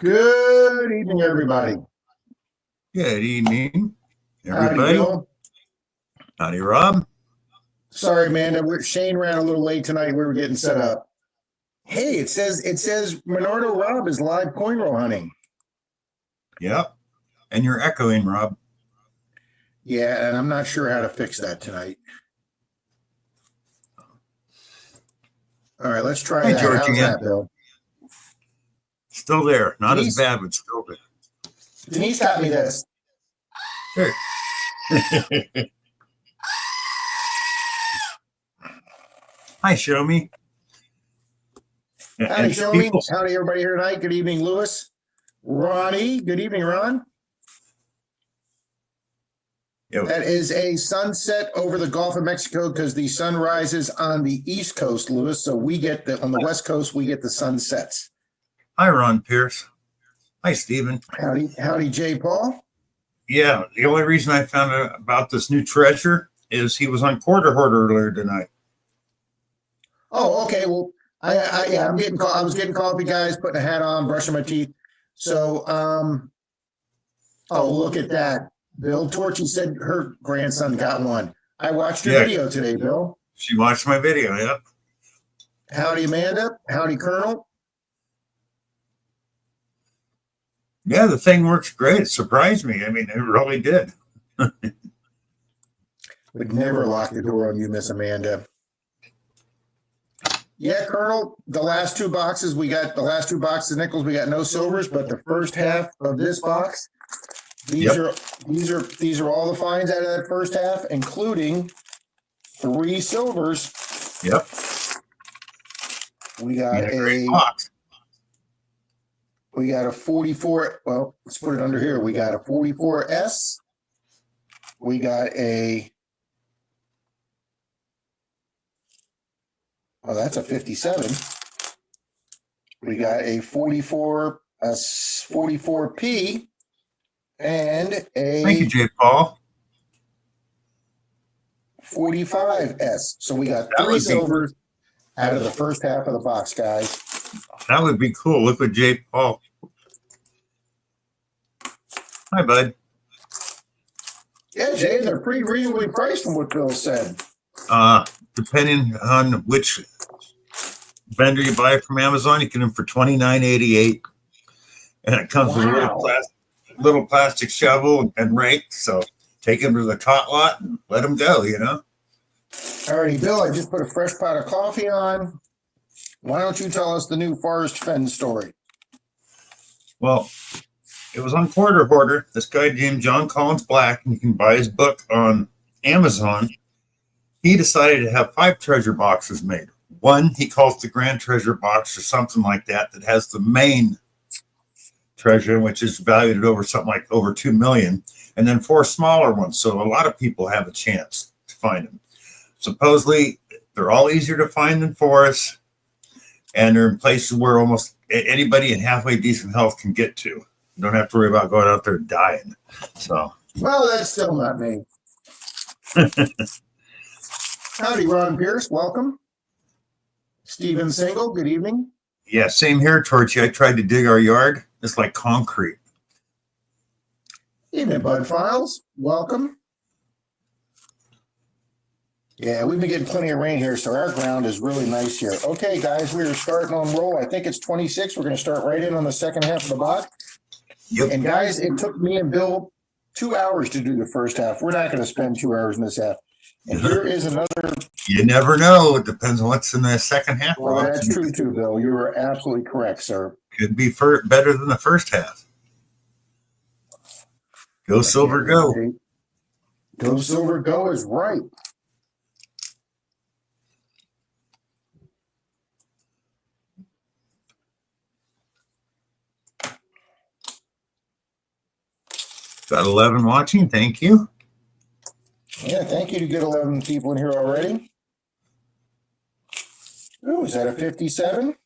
Good evening, everybody. Good evening, Howdy, everybody. Bill. Howdy, Rob. Sorry, Amanda. Shane ran a little late tonight. We were getting set up. Hey, it says Menardo Rob is live coin roll hunting. Yep. And you're echoing, Rob. Yeah, and I'm not sure how to fix that tonight. All right, let's try that. How's that, Bill? Still there. Not Denise, as bad, but still there. Denise got me this. Sure. Hi, Show Me. Howdy, Show Me. Howdy, everybody here tonight. Good evening, Lewis. Ronnie. Good evening, Ron. Yep. That is a sunset over the Gulf of Mexico because the sun rises on the East Coast, Lewis. So we get on the West Coast, we get the sunsets. Hi, Ron Pierce. Hi, Stephen. Howdy, Jay Paul. Yeah, the only reason I found out about this new treasure is he was on Quarter Hoarder earlier tonight. Oh, okay. Well, I was getting coffee, guys, putting a hat on, brushing my teeth. So, oh, look at that. Bill Torchy said her grandson got one. I watched your video today, Bill. She watched my video, yeah. Howdy, Amanda. Howdy, Colonel. Yeah, the thing works great. It surprised me. I mean, it really did. Would never lock the door on you, Miss Amanda. Yeah, Colonel, the last two boxes of nickels, we got no silvers, but the first half of this box, these are all the finds out of that first half, including 3 silvers. Yep. We got a great box. We got a 44. Well, let's put it under here. We got a 44S. We got a. Oh, that's a 57. We got a 44, a 44P, and a. Thank you, J. Paul. 45S. So we got 3 silvers out of the first half of the box, guys. That would be cool. Look at J. Paul. Hi, bud. Yeah, Jay, they're pretty reasonably priced from what Bill said. Depending on which vendor you buy from Amazon, you get them for $29.88, and it comes with a little plastic shovel and rake. So take them to the tot lot and let them go. You know. Alrighty, Bill. I just put a fresh pot of coffee on. Why don't you tell us the new Forrest Fenn story? Well, it was on Quarter Hoarder. This guy named John Collins Black, and you can buy his book on Amazon. He decided to have 5 treasure boxes made. One he calls the Grand Treasure Box or something like that has the main treasure, which is valued at over $2 million, and then 4 smaller ones. So a lot of people have a chance to find them. Supposedly, they're all easier to find than Forrest, and they're in places where almost anybody in halfway decent health can get to. You don't have to worry about going out there and dying. So, well, that's still not me. Howdy, Ron Pierce. Welcome. Stephen Single. Good evening. Yeah, same here, Torchy. I tried to dig our yard. It's like concrete. Evening, Bud Files. Welcome. Yeah, we've been getting plenty of rain here, so our ground is really nice here. Okay, guys, we are starting on roll. I think it's 26. We're going to start right in on the second half of the box. Yep. And guys, it took me and Bill 2 hours to do the first half. We're not going to spend 2 hours in this half. And here is another. You never know. It depends on what's in the second half. Well, that's true too, Bill. You are absolutely correct, sir. Could be better than the first half. Go Silver, go. Go Silver, go is right. Got 11 watching. Thank you. Yeah, thank you to get 11 people in here already. Ooh, is that a 57?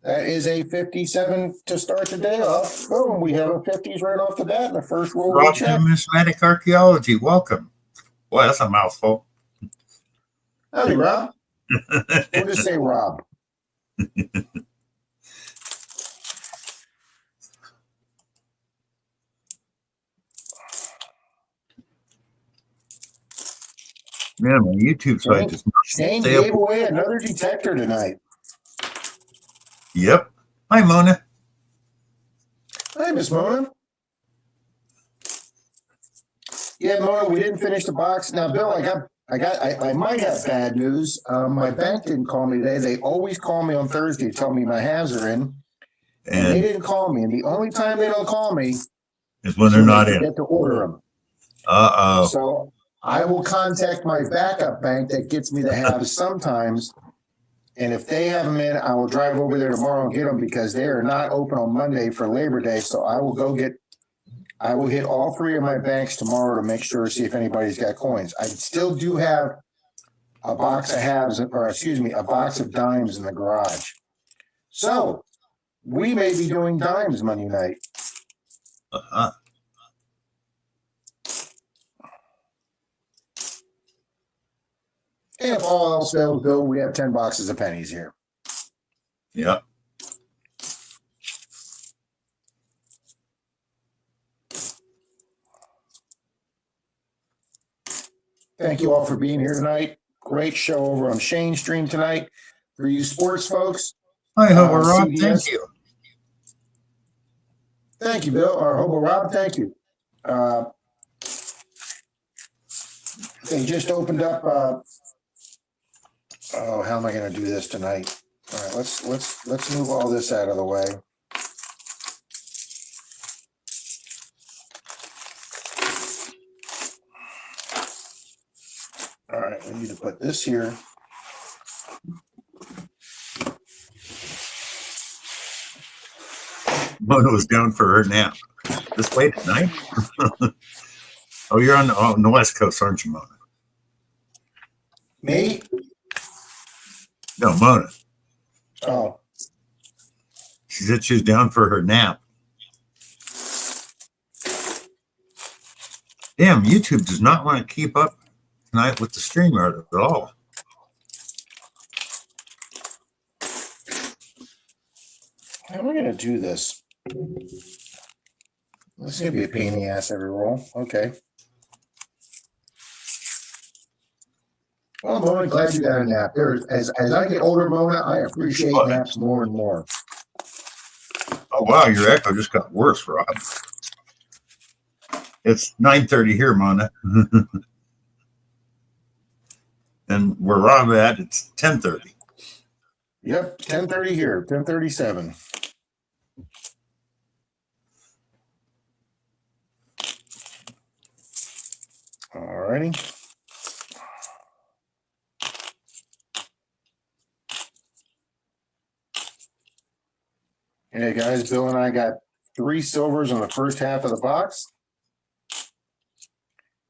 That is a 57 to start the day off. Boom, we have a 50s right off the bat in the first roll. Rob to Numismatic Archaeology. Welcome. Boy, that's a mouthful. Howdy, Rob. We'll just say Rob. Man, my YouTube site just Shane stay up. gave away another detector tonight. Yep. Hi, Mona. Hi, Miss Mona. Yeah, Mona, we didn't finish the box. Now, Bill, I might have bad news. My bank didn't call me today. They always call me on Thursday to tell me my halves are in, and they didn't call me. And the only time they don't call me is when they're not in. Forget to order them. Uh-oh. So I will contact my backup bank that gets me the halves sometimes. And if they have them in, I will drive over there tomorrow and get them because they are not open on Monday for Labor Day. So I will hit all three of my banks tomorrow to make sure, see if anybody's got coins. I still do have a box of halves, or excuse me, a box of dimes in the garage. So we may be doing dimes Monday night. Uh-huh. And if all else fails, Bill, we have 10 boxes of pennies here. Yeah. Thank you all for being here tonight. Great show over on Shane's stream tonight. For you sports folks. Hi, Hobo Rob. CBS. Thank you. Thank you, Bill. Or Hobo Rob, thank you. They just opened up. Oh, how am I going to do this tonight? All right, let's move all this out of the way. All right, we need to put this here. Mona was down for her nap. This late at night? Oh, you're on the West Coast, aren't you, Mona? Me? No, Mona. Oh. She said she was down for her nap. Damn, YouTube does not want to keep up tonight with the stream at all. How am I going to do this? This is going to be a pain in the ass every roll. Okay. Well, Mona, glad you got a nap. As I get older, Mona, I appreciate naps more and more. Oh, wow, your echo just got worse, Rob. It's 9:30 here, Mona. And where Rob at, it's 10:30. Yep, 10:30 here, 10:37. All righty. Hey guys, Bill and I got 3 silvers on the first half of the box.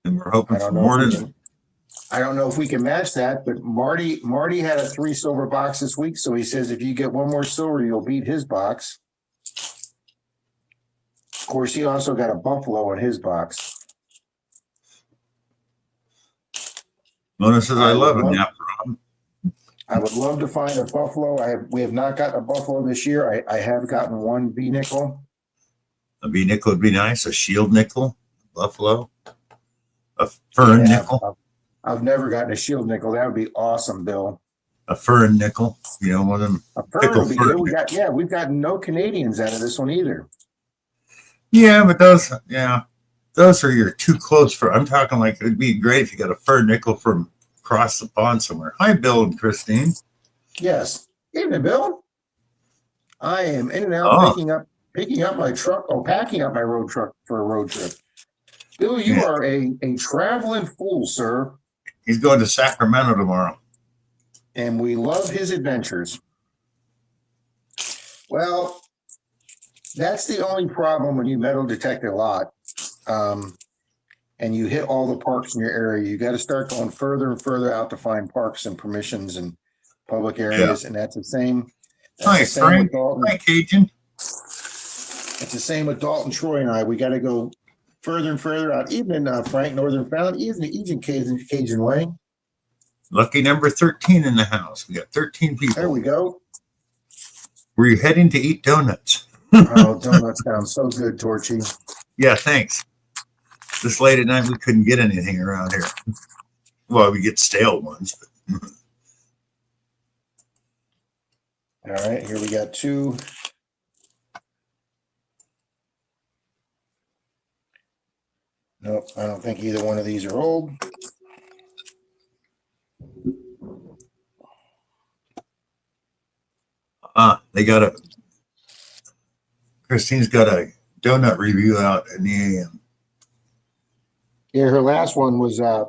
And we're hoping for more than I don't know if we can match that, but Marty had a 3 silver box this week, so he says if you get 1 more silver, you'll beat his box. Of course, he also got a buffalo in his box. Mona says, I love a nap, Rob. I would love to find a buffalo. We have not gotten a buffalo this year. I have gotten 1 B nickel. A B nickel would be nice. A shield nickel, buffalo, a fern nickel. I've never gotten a shield nickel. That would be awesome, Bill. A fern nickel, one of them. A fern would be good. We've gotten no Canadians out of this one either. Yeah, but those are your too close for. I'm talking like it'd be great if you got a fern nickel from across the pond somewhere. Hi, Bill and Christine. Yes. Evening, Bill. I am in and out picking up my truck, packing up my road truck for a road trip. Bill, you are a traveling fool, sir. He's going to Sacramento tomorrow. And we love his adventures. Well, that's the only problem when you metal detect a lot. And you hit all the parks in your area. You got to start going further and further out to find parks and permissions and public areas. Yeah. And that's the same. Hi, Frank. Hi, Cajun. It's the same with Dalton, Troy, and I. We got to go further and further out, even in Frank, Northern Found, even Cajun Way. Lucky number 13 in the house. We got 13 people. There we go. Were you heading to eat donuts? Oh, donuts sound so good, Torchy. Yeah, thanks. This late at night, we couldn't get anything around here. Well, we get stale ones. All right, here we got two. Nope, I don't think either one of these are old. They got Christine's got a donut review out in the AM. Yeah, her last one was her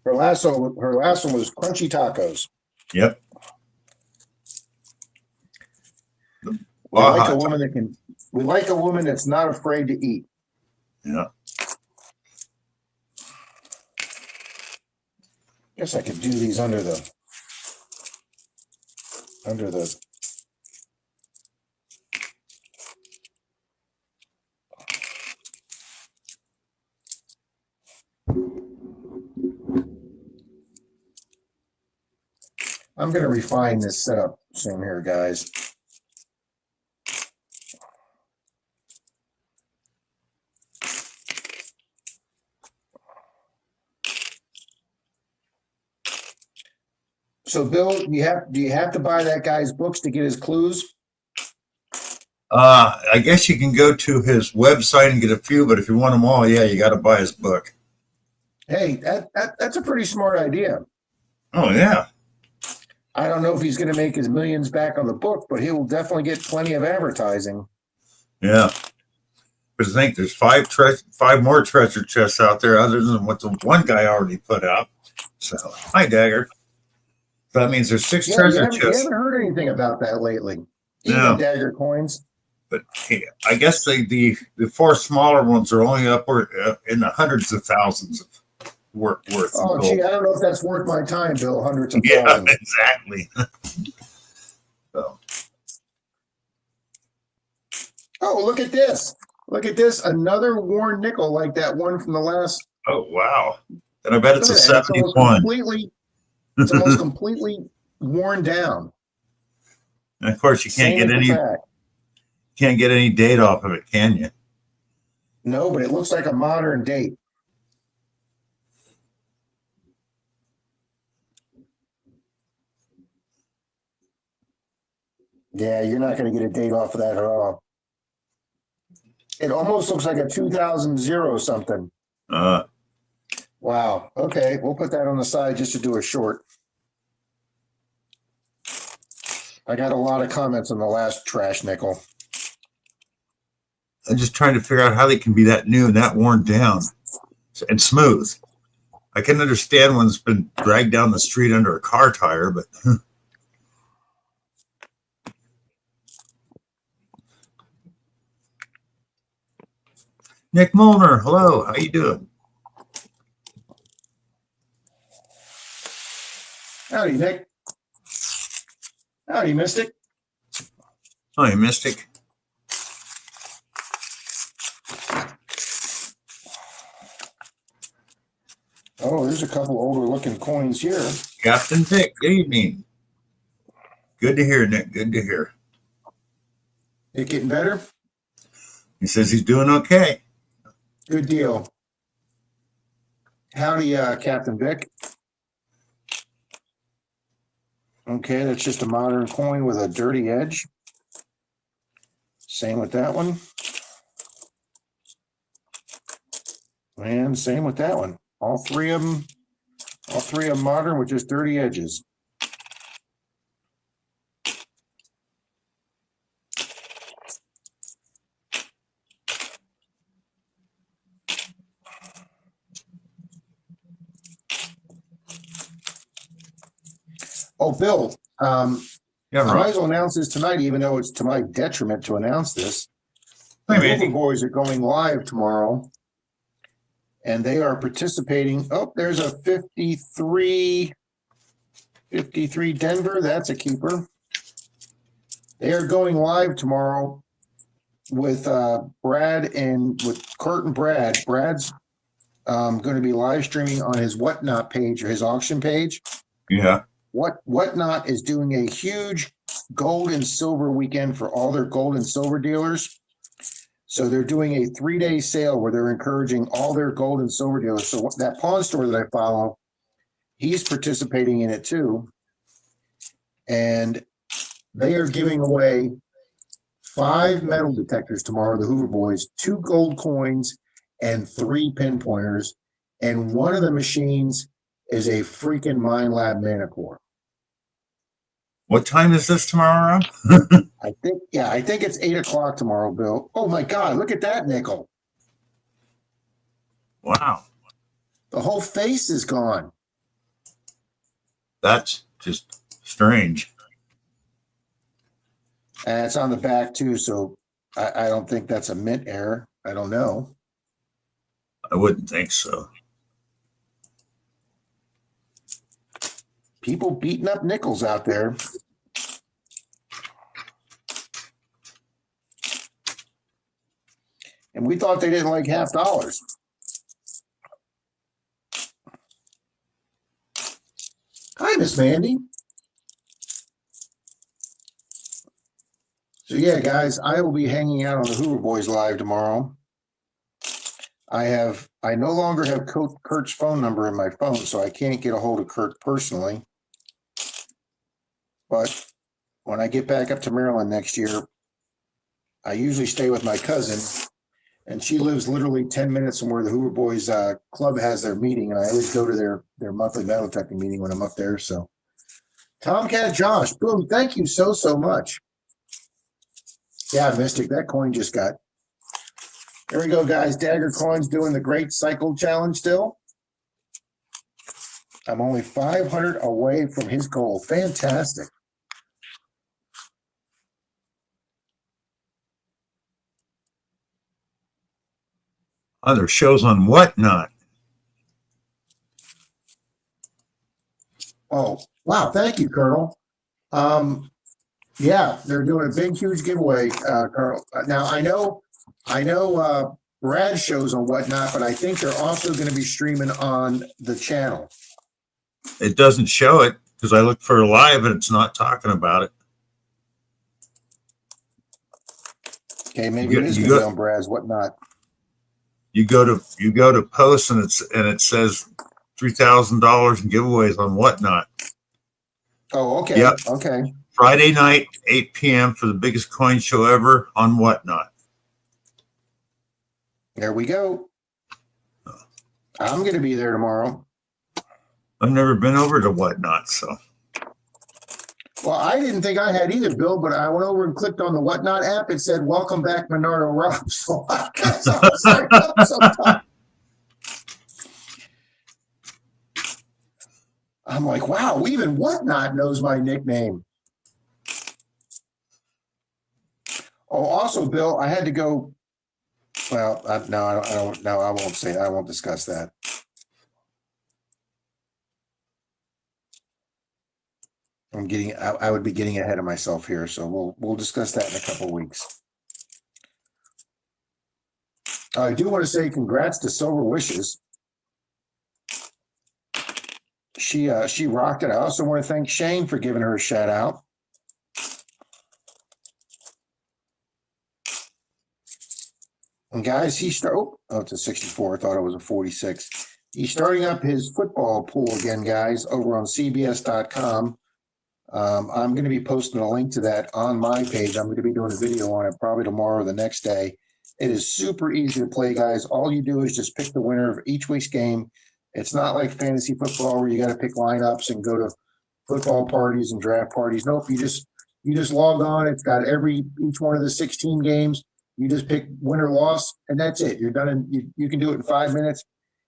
last one was crunchy tacos. Yep. We like a woman that can. We like a woman that's not afraid to eat. Yeah. Guess I could do these under the. I'm going to refine this setup soon here, guys. So, Bill, do you have to buy that guy's books to get his clues? I guess you can go to his website and get a few, but if you want them all, yeah, you got to buy his book. Hey, that's a pretty smart idea. Oh, yeah. I don't know if he's going to make his millions back on the book, but he will definitely get plenty of advertising. Yeah. Because I think there's five more treasure chests out there other than what the one guy already put out. So, hi, Dagger. So that means there's six treasure chests. You haven't heard anything about that lately. Even Dagger coins. But I guess the four smaller ones are only upward in the hundreds of thousands of worth. Oh, gee, I don't know if that's worth my time, Bill. Hundreds of thousands. Exactly. So. Oh, look at this. Look at this. Another worn nickel like that one from the last. Oh, wow. And I bet it's a 71. It's almost completely worn down. And of course, you can't get any date off of it, can you? No, but it looks like a modern date. Yeah, you're not going to get a date off of that at all. It almost looks like a 2000 something. Wow. Okay, we'll put that on the side just to do a short. I got a lot of comments on the last trash nickel. I'm just trying to figure out how they can be that new and that worn down and smooth. I can understand when it's been dragged down the street under a car tire, but Nick Molnar, hello, how you doing? Howdy, Nick. Howdy, Mystic. Hi, Mystic. Oh, there's a couple older looking coins here. Captain Vic, good evening. Good to hear, Nick. Good to hear. It getting better? He says he's doing okay. Good deal. Howdy, Captain Vic. Okay, that's just a modern coin with a dirty edge. Same with that one. And same with that one. All three of them modern with just dirty edges. Oh, Bill, I might as well announce this tonight, even though it's to my detriment to announce this. The boys are going live tomorrow, and they are participating. Oh, there's a 53 Denver. That's a keeper. They are going live tomorrow with Brad and with Kurt and Brad. Brad's going to be live streaming on his Whatnot page or his auction page. Yeah. Whatnot is doing a huge gold and silver weekend for all their gold and silver dealers. So they're doing a 3-day sale where they're encouraging all their gold and silver dealers. So that pawn store that I follow, He's participating in it too. And they are giving away 5 metal detectors tomorrow, the Hoover Boys, 2 gold coins, and 3 pinpointers. And one of the machines is a freaking Mind Lab Manicore. What time is this tomorrow, Rob? I think it's 8 o'clock tomorrow, Bill. Oh my God, look at that nickel. Wow. The whole face is gone. That's just strange. And it's on the back too, so I don't think that's a mint error. I don't know. I wouldn't think so. People beating up nickels out there. And we thought they didn't like $50. Hi, Miss Mandy. So yeah, guys, I will be hanging out on the Hoover Boys Live tomorrow. I no longer have Kurt's phone number in my phone, so I can't get a hold of Kurt personally. But when I get back up to Maryland next year, I usually stay with my cousin, and she lives literally 10 minutes from where the Hoover Boys Club has their meeting, and I always go to their monthly metal detecting meeting when I'm up there. So, Tomcat Josh, boom, thank you so much. Yeah, Mystic, that coin just got. There we go, guys. Dagger Coin's doing the Great Cycle Challenge still. I'm only 500 away from his goal. Fantastic. Other shows on Whatnot. Oh, wow. Thank you, Colonel. Yeah, they're doing a big, huge giveaway, Colonel. Now, I know Brad shows on Whatnot, but I think they're also going to be streaming on the channel. It doesn't show it because I looked for live and it's not talking about it. Okay, maybe it is going to be on Brad's Whatnot. You go to posts and it says $3,000 in giveaways on Whatnot. Oh, okay. Yep. Okay. Friday night, 8 p.m. for the biggest coin show ever on Whatnot. There we go. I'm going to be there tomorrow. I've never been over to Whatnot, so. Well, I didn't think I had either, Bill, but I went over and clicked on the Whatnot app. It said, "Welcome back, Menardo Rob." So I guess I'll sign up sometime. I'm like, wow, even Whatnot knows my nickname. Oh, also, Bill, I had to go. Well, no, I don't. No, I won't say that. I won't discuss that. I would be getting ahead of myself here, so we'll discuss that in a couple of weeks. I do want to say congrats to Silver Wishes. She rocked it. I also want to thank Shane for giving her a shout out. And guys, it's a 64. I thought it was a 46. He's starting up his football pool again, guys, over on CBS.com. I'm going to be posting a link to that on my page. I'm going to be doing a video on it probably tomorrow or the next day. It is super easy to play, guys. All you do is just pick the winner of each week's game. It's not like fantasy football where you got to pick lineups and go to football parties and draft parties. Nope, you just log on. It's got each one of the 16 games. You just pick win or loss, and that's it. You're done. You can do it in 5 minutes.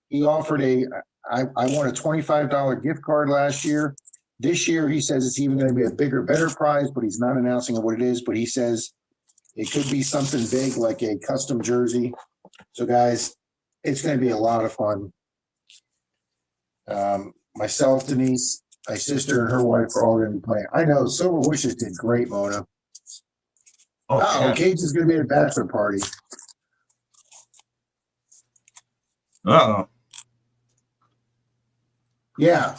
He offered I won a $25 gift card last year. This year, he says it's even going to be a bigger, better prize, but he's not announcing what it is. But he says it could be something big like a custom jersey. So, guys, it's going to be a lot of fun. Myself, Denise, my sister, and her wife are all going to be playing. I know Silver Wishes did great, Mona. Oh, Kate's is going to be at a bachelor party. Uh-oh. Yeah,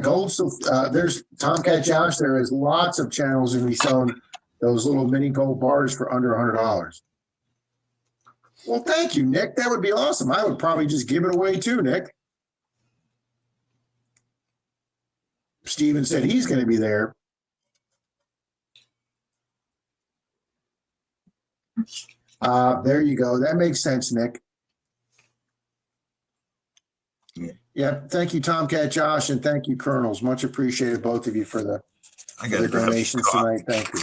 gold. So there's Tomcat Josh. There is lots of channels going to be selling those little mini gold bars for under $100. Well, thank you, Nick. That would be awesome. I would probably just give it away too, Nick. Steven said he's going to be there. There you go. That makes sense, Nick. Yeah. Thank you, Tomcat Josh, and thank you, Colonels. Much appreciated, both of you, for the donations tonight. Thank you.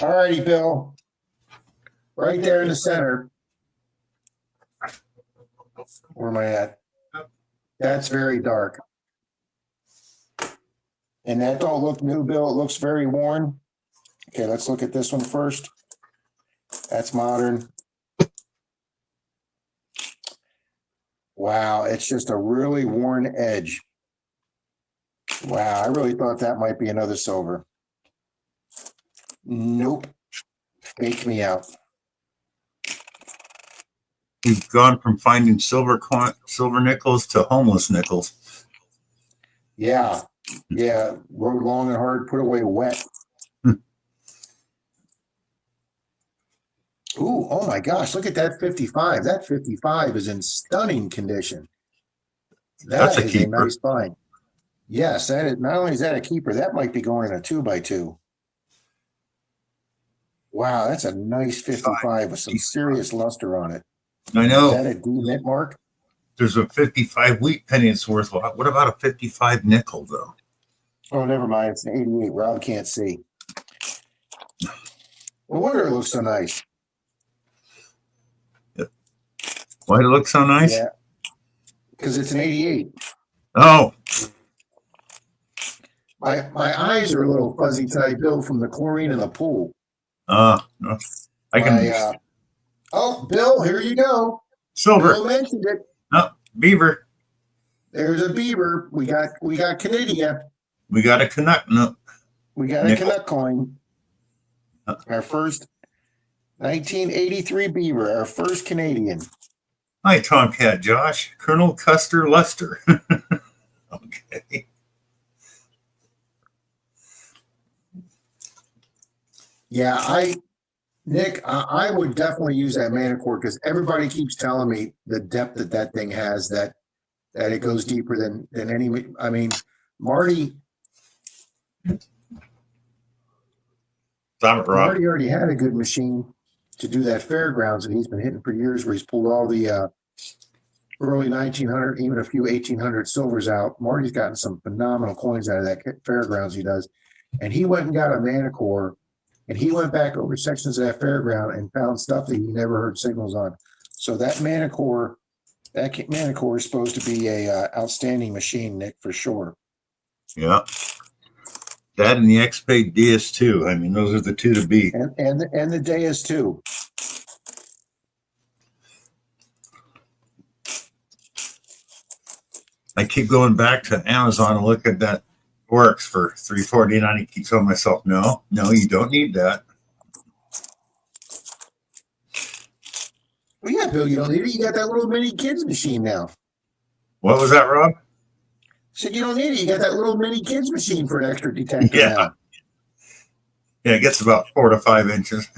All righty, Bill. Right there in the center. Where am I at? That's very dark. And that don't look new, Bill. It looks very worn. Okay, let's look at this one first. That's modern. Wow, it's just a really worn edge. Wow, I really thought that might be another silver. Nope. Faked me out. We've gone from finding silver nickels to homeless nickels. Yeah. Yeah. Rode long and hard, put away wet. Ooh, oh my gosh, look at that 55. That 55 is in stunning condition. That's a nice find. Yes, that is, not only is that a keeper, that might be going in a 2x2. Wow, that's a nice 55 with some serious luster on it. I know. Is that a D mint mark? There's a 55 wheat penny it's worth. What about a 55 nickel, though? Oh, never mind. It's an 88. Rob can't see. No wonder it looks so nice. Why it looks so nice? Yeah, because it's an 88. Oh. My eyes are a little fuzzy tonight, Bill, from the chlorine in the pool. No, I can. Oh, Bill, here you go. Silver. Bill mentioned it. No, beaver. There's a beaver. We got Canadian. We got a Canuck. No. We got a Canuck coin. Our first 1983 beaver. Our first Canadian. Hi, Tomcat Josh. Colonel Custer Luster. Okay. Yeah, Nick, I would definitely use that Manicore because everybody keeps telling me the depth that thing has, that it goes deeper than any. I mean, Marty already had a good machine to do that fairgrounds, and he's been hitting for years where he's pulled all the early 1900, even a few 1800 silvers out. Marty's gotten some phenomenal coins out of that fairgrounds he does. And he went and got a Manicore, and he went back over sections of that fairground and found stuff that he never heard signals on. So that Manicore is supposed to be a outstanding machine, Nick, for sure. Yeah. That and the X-Pay DS2. I mean, those are the two to beat. And the Deus too. I keep going back to Amazon and look at that works for $349. I keep telling myself, no, you don't need that. Well, yeah, Bill, you don't need it. You got that little mini kids machine now. What was that, Rob? Said you don't need it. You got that little mini kids machine for an extra detector now. Yeah, it gets about 4 to 5 inches.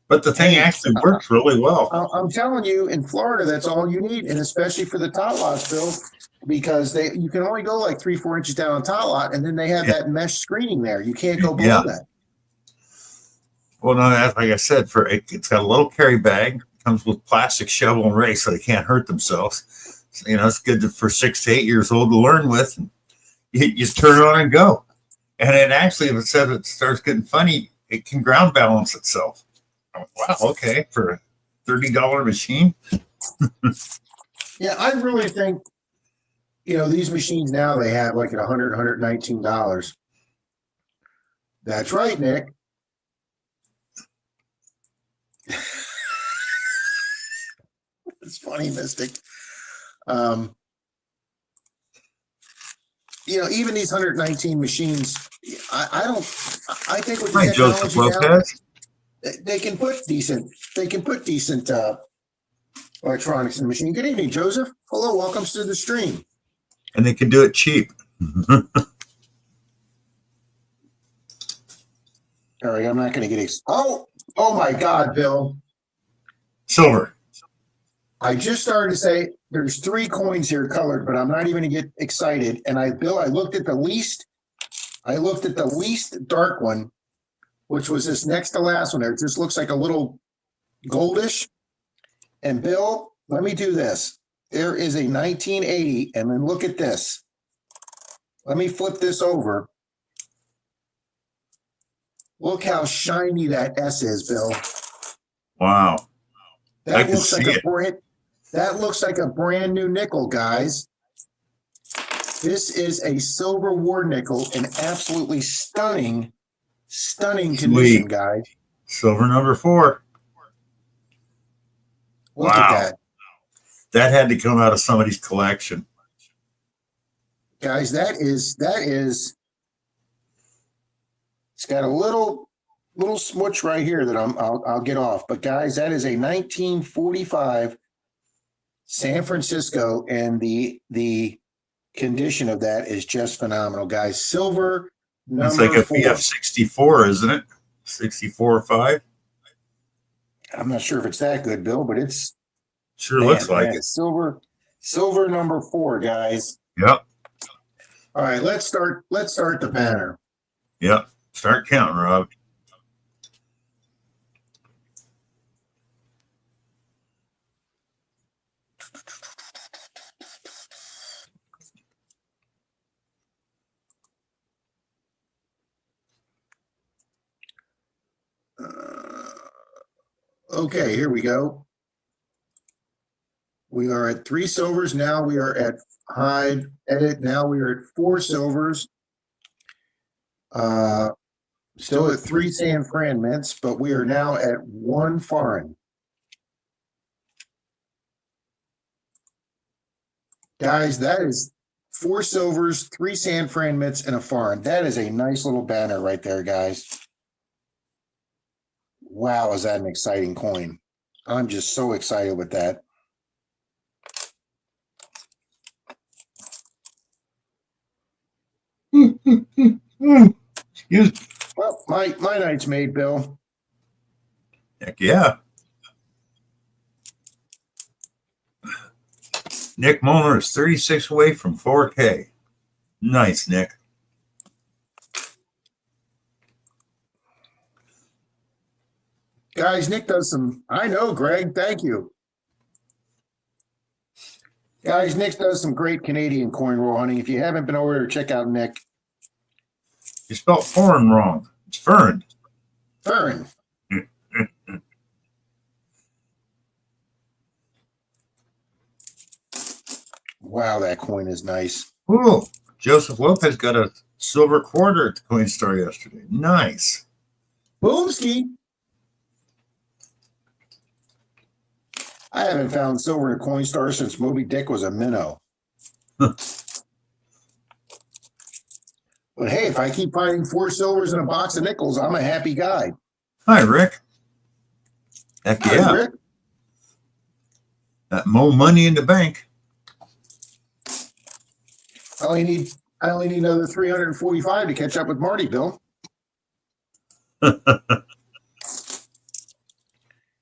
But the thing actually works really well. I'm telling you, in Florida, that's all you need, and especially for the tot lots, Bill, because you can only go like 3-4 inches down on tot lot, and then they have that mesh screening there. You can't go below that. Well, no, like I said, it's got a little carry bag, comes with plastic shovel and rake, so they can't hurt themselves. So, it's good for 6 to 8 years old to learn with. And you just turn it on and go. And it actually, if it says it starts getting funny, it can ground balance itself. Wow, okay, for a $30 machine. Yeah, I really think, these machines now, they have like at $100, $119. That's right, Nick. It's funny, Mystic. Even these 119 machines, I think with the Hi, Joseph Lopez. They can put decent electronics in the machine. Good evening, Joseph. Hello, welcome to the stream. And they can do it cheap. All right, I'm not going to get oh my God, Bill. Silver. I just started to say there's 3 coins here colored, but I'm not even gonna get excited. And I looked at the least dark one, which was this next to last one there. It just looks like a little goldish. And Bill, let me do this. There is a 1980, and then look at this. Let me flip this over. Look how shiny that S is, Bill. Wow. I That can looks like see that looks like a brand new nickel, guys. This is a silver war nickel in absolutely stunning condition, Sweet. guys. Silver number 4. Look Wow. at that. That had to come out of somebody's collection. Guys, that is it's got a little smooch right here that I'll get off. But guys, that is a 1945 San Francisco, and the condition of that is just phenomenal, guys. Silver number It's like a 4. PF64, isn't it? 64 or 5. I'm not sure if it's that good, Bill, but it's Sure looks like it. Silver number 4, guys. Yep. All right, let's start the banner. Yep. Start counting, Rob. Okay, here we go. We are at 3 silvers. Now we are at hide edit. Now we are at 4 silvers. Still at 3 San Fran mints, but we are now at 1 foreign. Guys, that is 4 silvers, 3 San Fran mints, and a foreign. That is a nice little banner right there, guys. Wow, is that an exciting coin? I'm just so excited with that. Excuse me. Well, my night's made, Bill. Heck yeah. Nick Molnar is 36 away from 4K. Nice, Nick. Guys, Nick does some, I know, Greg, thank you. Guys, Nick does some great Canadian coin roll hunting. If you haven't been over there, check out Nick. You spelled foreign wrong. It's Fern. Fern. Wow, that coin is nice. Ooh, Joseph Lopez got a silver quarter at the Coin Star yesterday. Nice. Boomski. I haven't found silver in a coin star since Moby Dick was a minnow. But hey, if I keep finding 4 silvers in a box of nickels, I'm a happy guy. Hi, Rick. Heck Hi, yeah. Rick. That more money in the bank. I only need another 345 to catch up with Marty, Bill.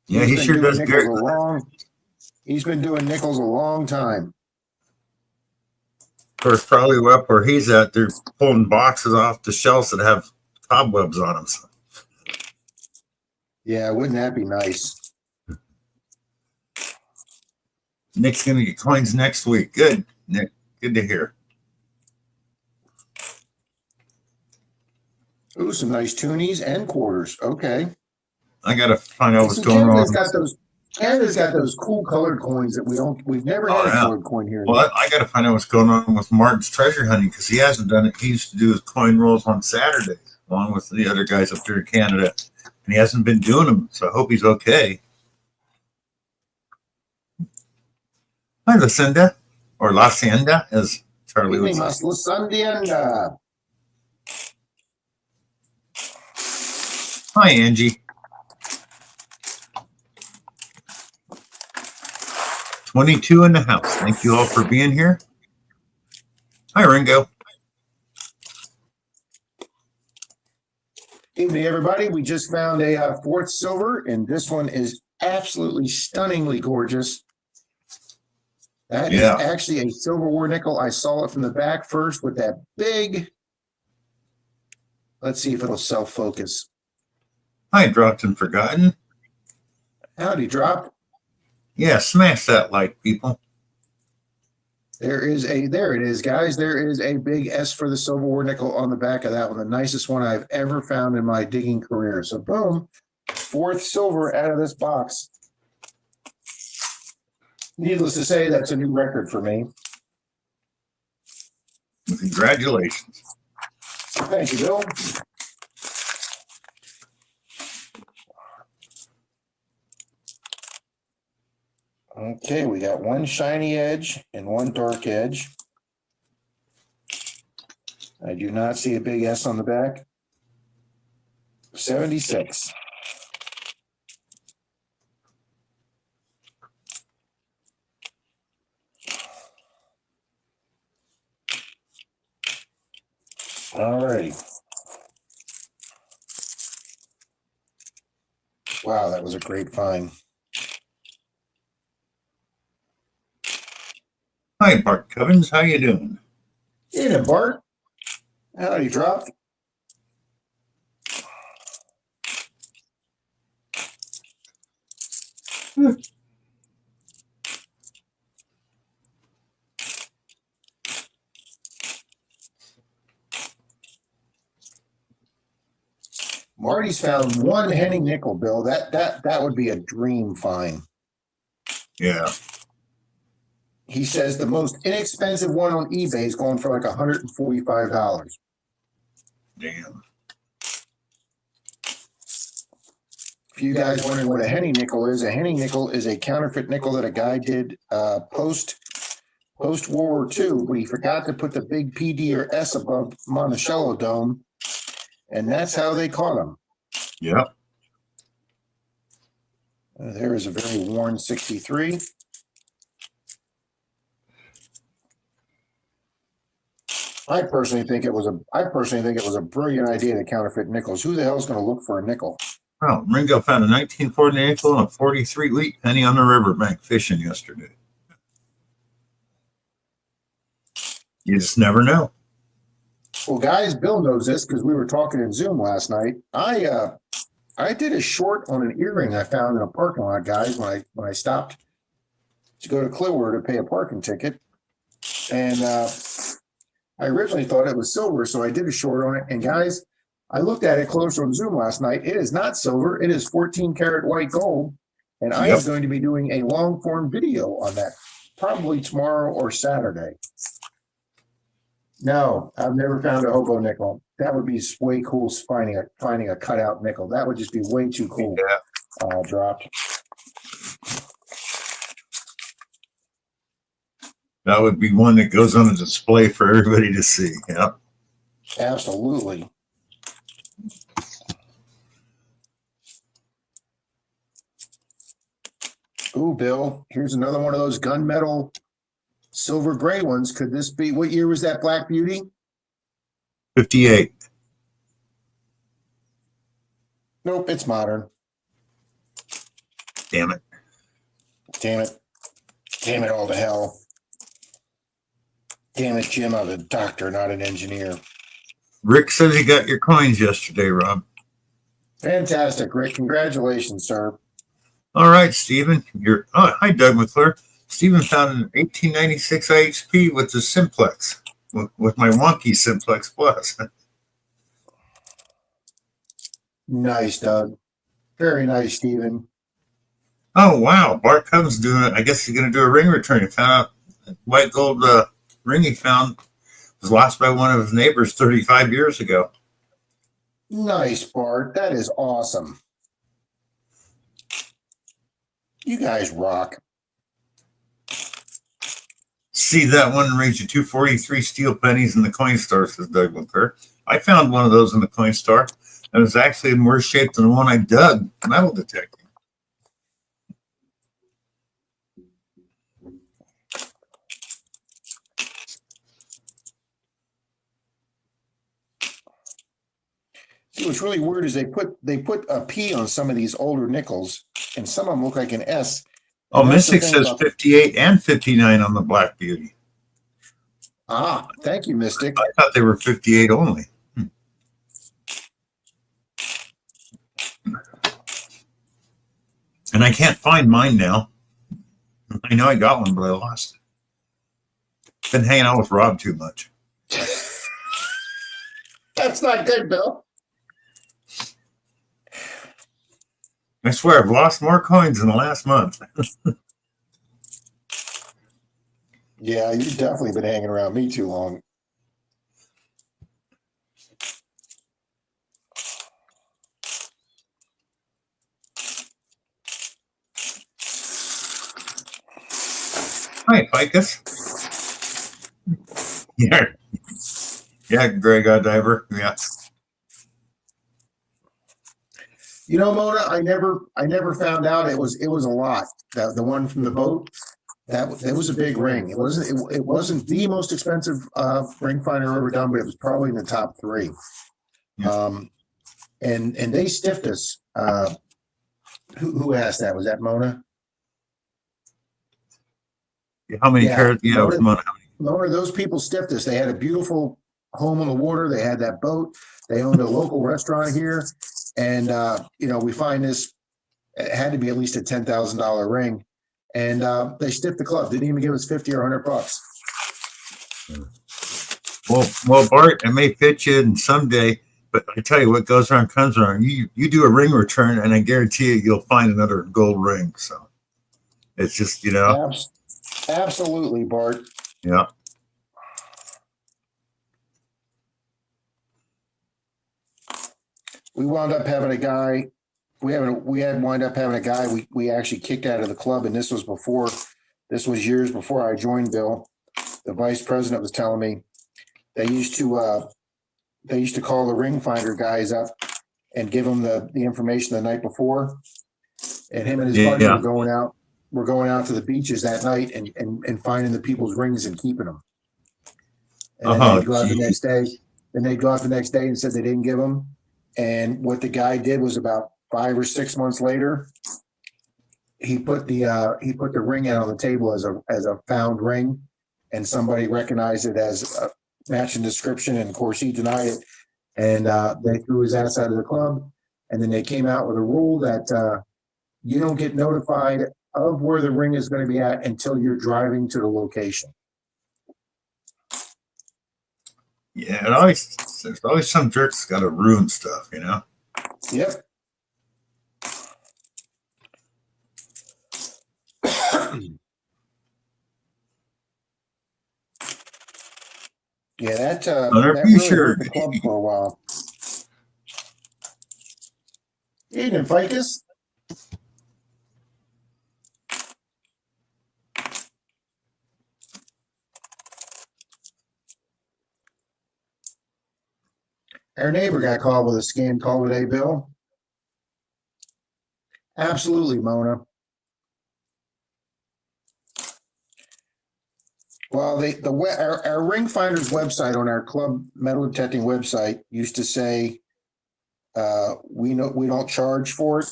Yeah, he sure does great. He's been doing nickels a long time. Of course, probably up where he's at, they're pulling boxes off the shelves that have cobwebs on them. Yeah, wouldn't that be nice? Nick's going to get coins next week. Good, Nick. Good to hear. Ooh, some nice toonies and quarters. Okay. I got to find out what's going on. Canada's got those cool colored coins that we've never had a colored coin here. Well, I got to find out what's going on with Martin's treasure hunting because he hasn't done it. He used to do his coin rolls on Saturdays along with the other guys up there in Canada, and he hasn't been doing them. So I hope he's okay. Hi, Lucinda, or La Hacienda, as Charlie would say. Lucinda. Hi, Angie. 22 in the house. Thank you all for being here. Hi, Ringo. Evening, everybody. We just found a 4th silver, and this one is absolutely stunningly gorgeous. That is Yeah. actually a silver war nickel. I saw it from the back first with that big. Let's see if it'll self-focus. I dropped and forgotten. Howdy, drop. Yeah, smash that like, people. There it is, guys. There is a big S for the silver war nickel on the back of that one. The nicest one I've ever found in my digging career. So boom, 4th silver out of this box. Needless to say, that's a new record for me. Congratulations. Thank you, Bill. Okay, we got one shiny edge and one dark edge. I do not see a big S on the back. 76. All righty. Wow, that was a great find. Hi, Bart Covens. How you doing? Hey, Bart. Howdy, drop. Marty's found one Henning nickel, Bill. That would be a dream find. Yeah. He says the most inexpensive one on eBay is going for like $145. Damn. If you guys wondering what a Henning nickel is a counterfeit nickel that a guy did post World War II, but he forgot to put the big PD or S above Monticello Dome, and that's how they caught him. Yep. There is a very worn 63. I personally think it was a brilliant idea to counterfeit nickels. Who the hell is going to look for a nickel? Well, Ringo found a 1940 nickel and a 43 wheat penny on the riverbank fishing yesterday. You just never know. Well, guys, Bill knows this because we were talking in Zoom last night. I did a short on an earring I found in a parking lot, guys, when I stopped to go to Clearwater to pay a parking ticket. And I originally thought it was silver, so I did a short on it. And guys, I looked at it closer on Zoom last night. It is not silver. It is 14 karat white gold. And I am going to be doing a long form video on that, probably tomorrow or Saturday. No, I've never found a hobo nickel. That would be way cool finding a cutout nickel. That would just be way too cool. Yeah. Dropped. That would be one that goes on a display for everybody to see. Yeah. Absolutely. Ooh, Bill, here's another one of those gunmetal silver gray ones. Could this be, what year was that Black Beauty? 58. Nope, it's modern. Damn it. Damn it. Damn it all to hell. Damn it, Jim, I'm a doctor, not an engineer. Rick says he got your coins yesterday, Rob. Fantastic, Rick. Congratulations, sir. All right, Stephen. Hi, Doug McClure. Stephen found an 1896 IHP with the Simplex, with my wonky Simplex Plus. Nice, Doug. Very nice, Stephen. Oh, wow. Bart Cubs doing it. I guess he's going to do a ring return. He found out white gold ring he found was lost by one of his neighbors 35 years ago. Nice, Bart. That is awesome. You guys rock. See that one raised you 243 steel pennies in the coin store, says Doug McClure. I found one of those in the coin store, and it was actually in worse shape than the one I dug metal detecting. See, what's really weird is they put a P on some of these older nickels, and some of them look like an S. Oh, And that's the Mystic thing says about- 58 and 59 on the Black Beauty. Thank you, Mystic. I thought they were 58 only. And I can't find mine now. I know I got one, but I lost it. Been hanging out with Rob too much. That's not good, Bill. I swear I've lost more coins in the last month. Yeah, you've definitely been hanging around me too long. Hi, Ficus. Yeah. Yeah, Greg Diver. Yeah. You know, Mona, I never found out it was a lot. The one from the boat, that was a big ring. It wasn't the most expensive ring finder ever done, but it was probably in the top 3. Yeah. And they stiffed us. Who asked that? Was that Mona? How many Yeah, carats? Yeah, it was Mona. Mona, those people stiffed us. They had a beautiful home on the water. They had that boat. They owned a local restaurant here. And, we find this, it had to be at least a $10,000 ring. And they stiffed the club. Didn't even give us 50 or $100. Well, Bart, it may fit you in someday, but I tell you what goes around comes around. You do a ring return, and I guarantee you'll find another gold ring. So it's just, Absolutely, Bart. Yeah. We wound up having a guy. We had wind up having a guy we actually kicked out of the club, and this was years before I joined, Bill. The vice president was telling me they used to call the ring finder guys up and give them the information the night before, and him and his buddy were going out to the beaches that night and finding the people's rings and keeping them. And then they'd go out the next day. Then they'd go out the next day and said they didn't give them. And what the guy did was about 5 or 6 months later, he put the ring out on the table as a found ring, and somebody recognized it as a matching description, and of course he denied it, and they threw his ass out of the club. And then they came out with a rule that you don't get notified of where the ring is going to be at until you're driving to the location. Yeah, there's always some jerks got to ruin stuff, Yep. Yeah, that really hurt the club for a while. Evening, Ficus. Our neighbor got called with a scam call today, Bill. Absolutely, Mona. Well, our ring finder's website on our club metal detecting website used to say we don't charge for it,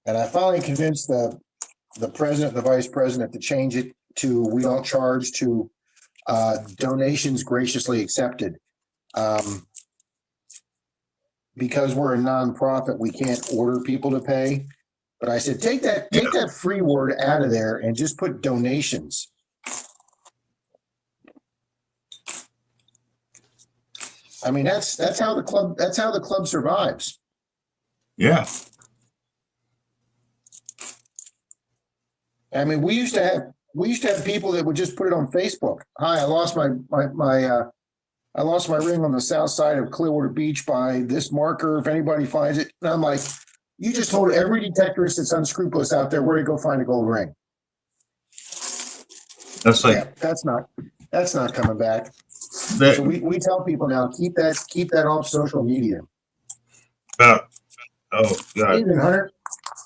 and I finally convinced the president, the vice president, to change it to we don't charge to donations graciously accepted. Because we're a nonprofit, we can't order people to pay. But I said, take that free word out of there and just put donations. I mean, that's how the club survives. Yeah. I mean, we used to have people that would just put it on Facebook. Hi, I lost my ring on the south side of Clearwater Beach by this marker. If anybody finds it, and I'm like, you just told every detectorist that's unscrupulous out there where to go find a gold ring. That's like that's not coming back. So we tell people now, keep that off social media. About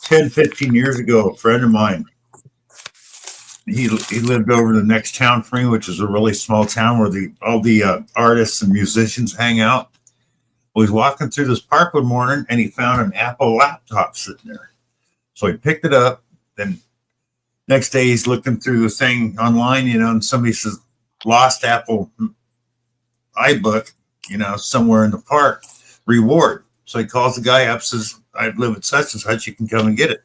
10, 15 years ago, a friend of mine, he lived over the next town from me, which is a really small town where all the artists and musicians hang out. Well, he's walking through this park one morning and he found an Apple laptop sitting there. So he picked it up. Then Next day, he's looking through the thing online, and somebody says, lost Apple iBook, somewhere in the park, reward. So he calls the guy up, says, I live at such and such, you can come and get it.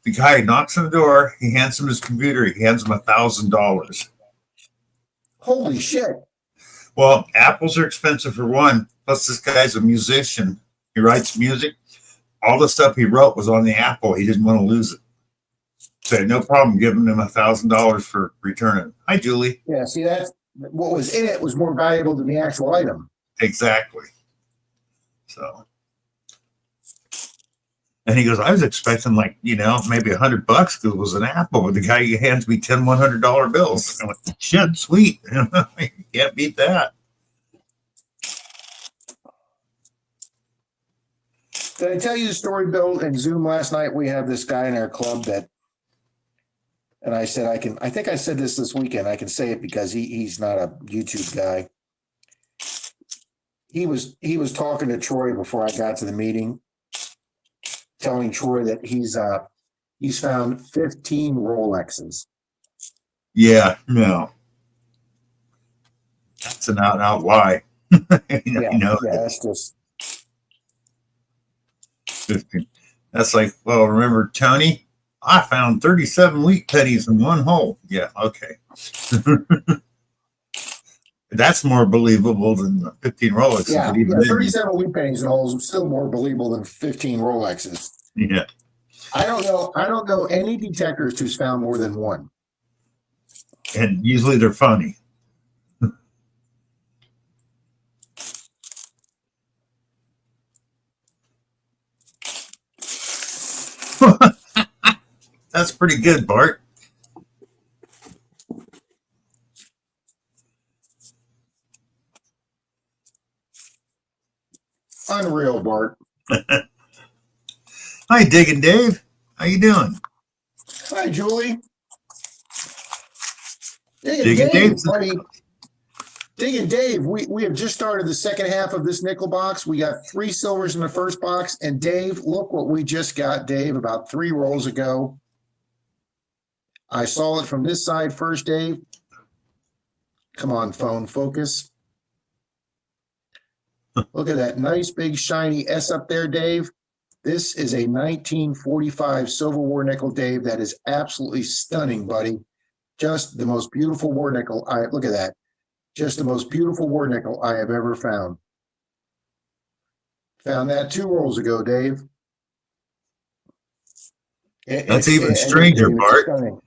The guy knocks on the door, he hands him his computer, he hands him $1,000. Holy shit. Well, apples are expensive for one, plus this guy's a musician. He writes music. All the stuff he wrote was on the Apple. He didn't want to lose it. So I had no problem giving him $1,000 for returning. Hi, Julie. Yeah, see, that's what was in it was more valuable than the actual item. Exactly. So, and he goes, I was expecting maybe $100 because it was an Apple, but the guy hands me 10 $100 bills. I'm like, shit, sweet. You can't beat that. Did I tell you the story, Bill, in Zoom last night? We have this guy in our club and I said, I think I said this weekend. I can say it because he's not a YouTube guy. He was talking to Troy before I got to the meeting, telling Troy that he's found 15 Rolexes. Yeah, no. That's an out lie. Yeah, that's just 15. That's like, well, remember Tony? I found 37 wheat pennies in one hole. Yeah, okay. That's more believable than the 15 Rolexes. Yeah, 37 wheat pennies in holes is still more believable than 15 Rolexes. Yeah. I don't know any detectors who's found more than one. And usually they're funny. That's pretty good, Bart. Unreal, Bart. Hi, Diggin' Dave. How you doing? Hi, Julie. Diggin' Dave, buddy. Diggin' Dave, we have just started the second half of this nickel box. We got 3 silvers in the first box. And Dave, look what we just got, Dave, about 3 rolls ago. I saw it from this side first, Dave. Come on, phone, focus. Look at that nice big shiny S up there, Dave. This is a 1945 Silver War nickel, Dave. That is absolutely stunning, buddy. Just the most beautiful war nickel. Look at that. Just the most beautiful war nickel I have ever found. Found that 2 rolls ago, Dave. That's even stranger, Bart. Stunning.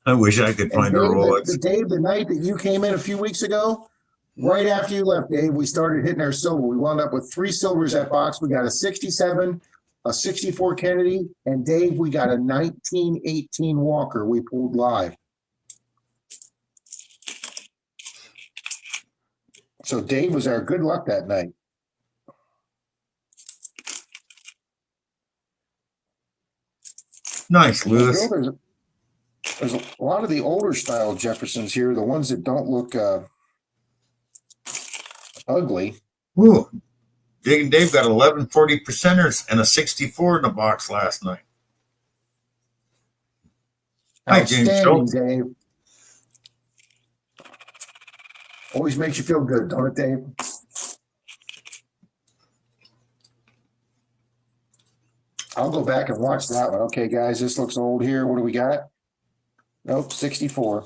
I wish I could find a Rolex. Dave, the night that you came in a few weeks ago, right after you left, Dave, we started hitting our silver. We wound up with 3 silvers that box. We got a 67, a 64 Kennedy, and Dave, we got a 1918 Walker we pulled live. So Dave was our good luck that night. Nice, Lewis. There's a lot of the older style Jeffersons here, the ones that don't look ugly. Ooh, Diggin' Dave got 11 40 percenters and a 64 in the box last night. Hi, James Schultz. Dave. Always makes you feel good, don't it, Dave? I'll go back and watch that one. Okay, guys, this looks old here. What do we got? Nope, 64.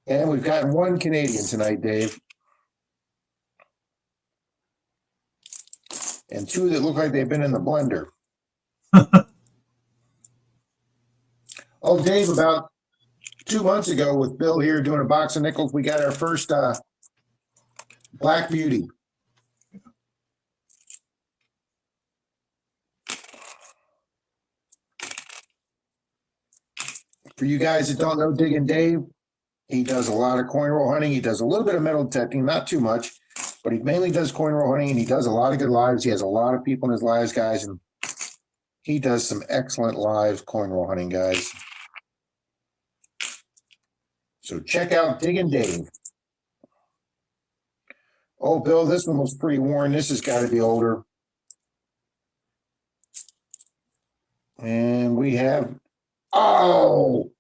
And we've gotten 1 Canadian tonight, Dave. And 2 that look like they've been in the blender. Oh, Dave, about 2 months ago with Bill here doing a box of nickels, we got our first Black Beauty. For you guys that don't know Diggin' Dave, he does a lot of coin roll hunting. He does a little bit of metal detecting, not too much, but he mainly does coin roll hunting, and he does a lot of good lives. He has a lot of people in his lives, guys, and he does some excellent live coin roll hunting, guys. So check out Diggin' Dave. Oh, Bill, this one was pretty worn. This has got to be older. And we have, oh,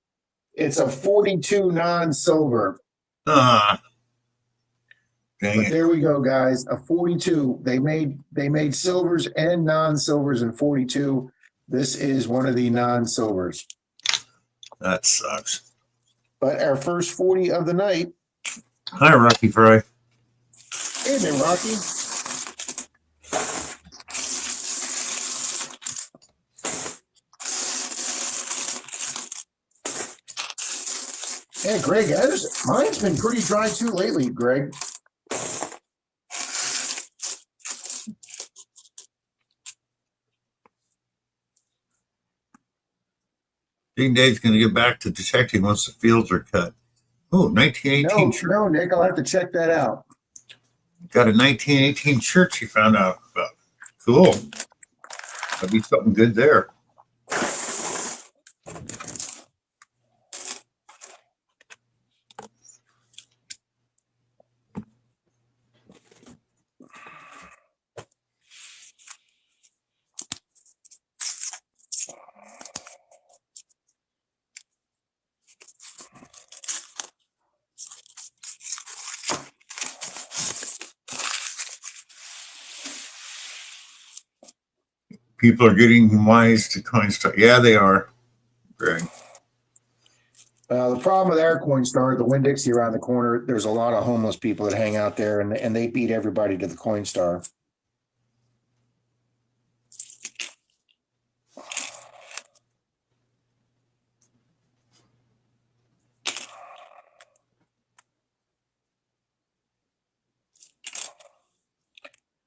it's a 42 non-silver. Ah, But dang it. there we go, guys. A 42. They made silvers and non-silvers in 42. This is one of the non-silvers. That sucks. But our first 40 of the night. Hi, Rocky Fry. Hey there, Rocky. Hey, Greg, mine's been pretty dry too lately, Greg. Big Dave's going to get back to detecting once the fields are cut. Oh, 1918 church. No, Nick, I'll have to check that out. Got a 1918 church he found out about. Cool. That'd be something good there. People are getting wise to coin stock. Yeah, they are, Greg. The problem with our Coinstar, the Winn-Dixie around the corner, there's a lot of homeless people that hang out there, and they beat everybody to the Coinstar.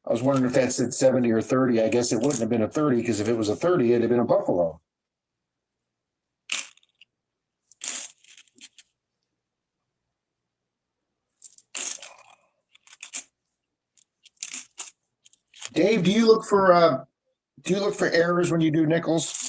I was wondering if that said 70 or 30. I guess it wouldn't have been a 30, because if it was a 30, it'd have been a Buffalo. Dave, do you look for errors when you do nickels?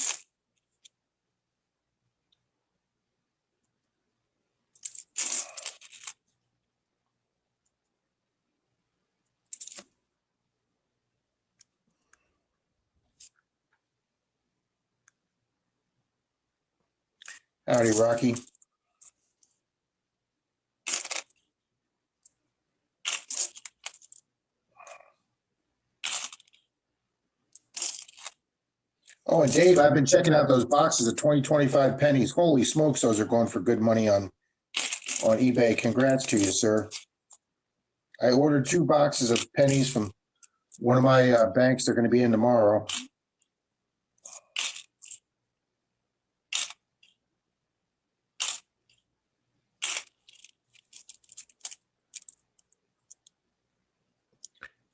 Howdy, Rocky. Oh, and Dave, I've been checking out those boxes of 2025 pennies. Holy smokes, those are going for good money on eBay. Congrats to you, sir. I ordered 2 boxes of pennies from one of my banks. They're going to be in tomorrow.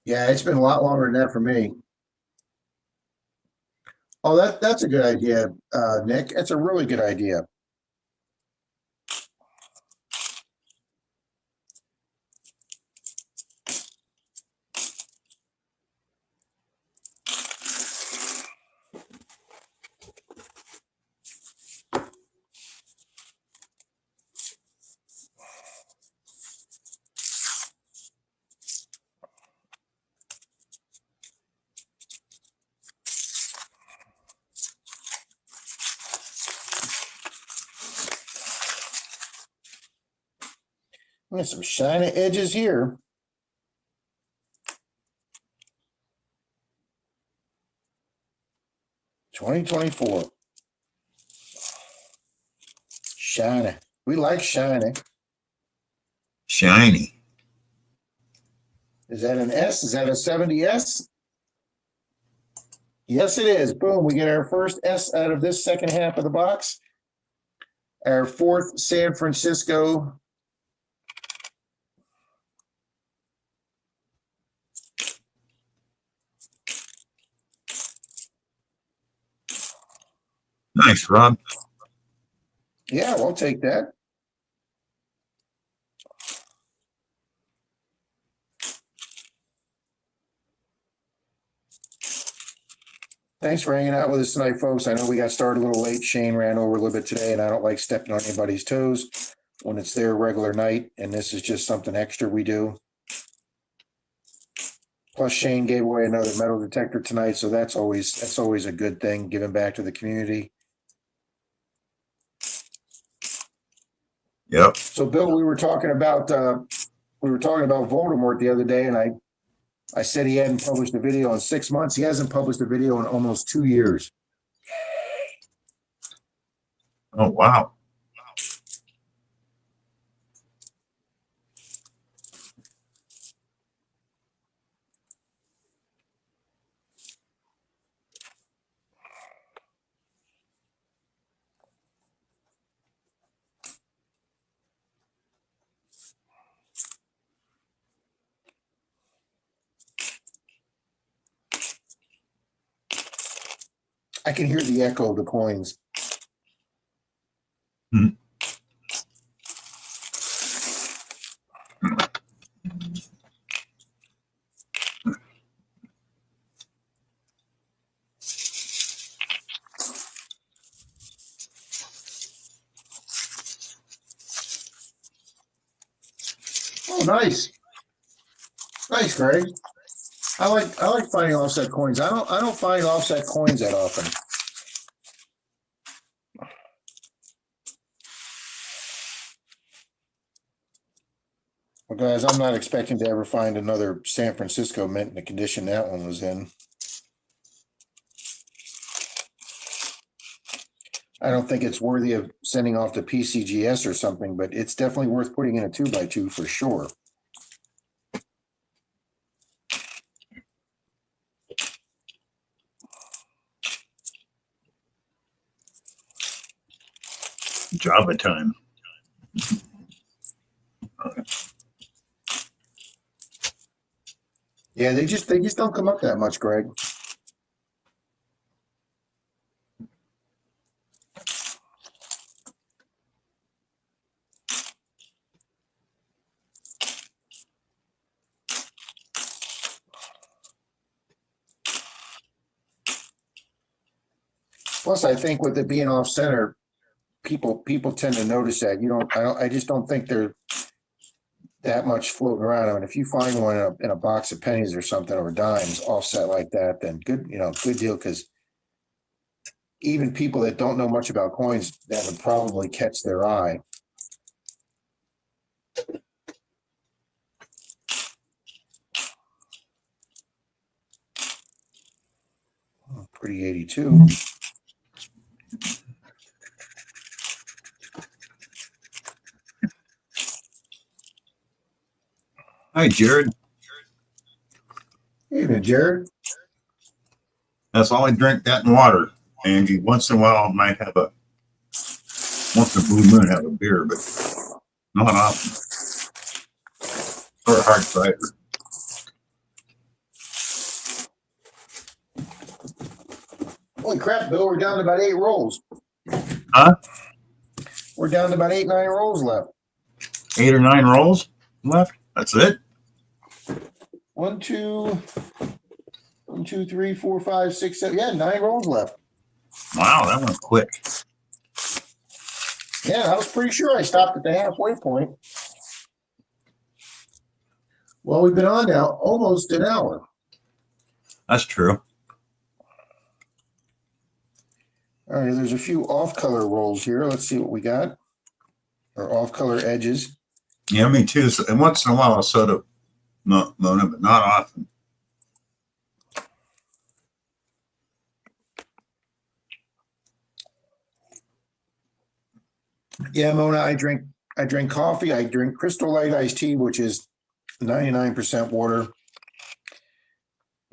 Yeah, it's been a lot longer than that for me. Oh, that's a good idea, Nick. That's a really good idea. There's some shiny edges here. $20.24. Shiny. We like shiny. Shiny. Is that an S? Is that a 70S? Yes, it is. Boom. We get our first S out of this second half of the box. Our fourth San Francisco. Nice, Rob. Yeah, we'll take that. Thanks for hanging out with us tonight, folks. I know we got started a little late. Shane ran over a little bit today, and I don't like stepping on anybody's toes when it's their regular night, and this is just something extra we do. Plus Shane gave away another metal detector tonight, so that's always a good thing, giving back to the community. Yep. So Bill, we were talking about Voldemort the other day, and I said he hadn't published a video in 6 months. He hasn't published a video in almost 2 years. Oh, wow. I can hear the echo of the coins. Hmm. Oh, nice. Nice, Greg. I like finding offset coins. I don't find offset coins that often. Well, guys, I'm not expecting to ever find another San Francisco mint in the condition that one was in. I don't think it's worthy of sending off to PCGS or something, but it's definitely worth putting in a 2x2 for sure. Java time. Yeah, they just don't come up that much, Greg. Plus, I think with it being off center, people tend to notice that. I just don't think they're that much floating around. I mean, if you find one in a box of pennies or something or dimes offset like that, then good deal. Because even people that don't know much about coins, that would probably catch their eye. Oh, pretty 82. Hi, Jared. Evening, Jared. That's all I drink, that and water. Angie, once in a while, I might have once in a blue moon, have a beer, but not often. Or a hard cider. Holy crap, Bill, we're down to about 8 rolls. Huh? We're down to about 9 rolls left. 8 or 9 rolls left? That's it? 1, 2, 3, 4, 5, 6, 7. Yeah, 9 rolls left. Wow, that went quick. Yeah, I was pretty sure I stopped at the halfway point. Well, we've been on now almost an hour. That's true. All right, there's a few off-color rolls here. Let's see what we got. Or off-color edges. Yeah, me too. So, and once in a while, I'll soda Mona, but not often. Yeah, Mona, I drink coffee. I drink Crystal Light iced tea, which is 99% water.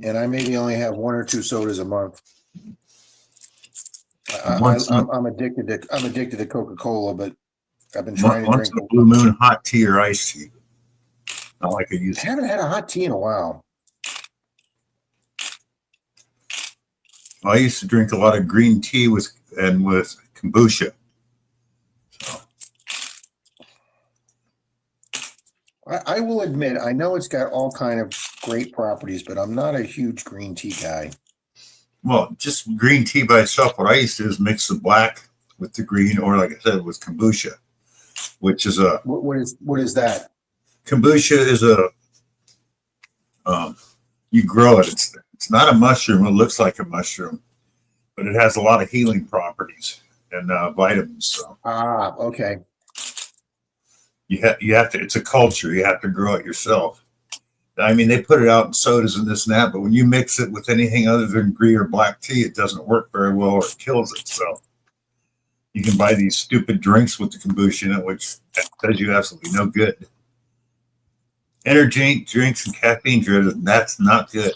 And I maybe only have 1 or 2 sodas a month. I'm addicted to Coca-Cola, but I've been trying to drink a blue moon hot tea or iced tea. Not like I used I to. haven't had a hot tea in a while. I used to drink a lot of green tea with kombucha. So. I will admit, I know it's got all kind of great properties, but I'm not a huge green tea guy. Well, just green tea by itself, what I used to do is mix the black with the green, or like I said, with kombucha, which is a... What is that? Kombucha is a You grow it. It's not a mushroom. It looks like a mushroom, but it has a lot of healing properties and vitamins. So okay. you have to. It's a culture. You have to grow it yourself. I mean, they put it out in sodas and this and that, but when you mix it with anything other than green or black tea, it doesn't work very well, or it kills it. So you can buy these stupid drinks with the kombucha in it, which does you absolutely no good. Energy drinks and caffeine driven, that's not good,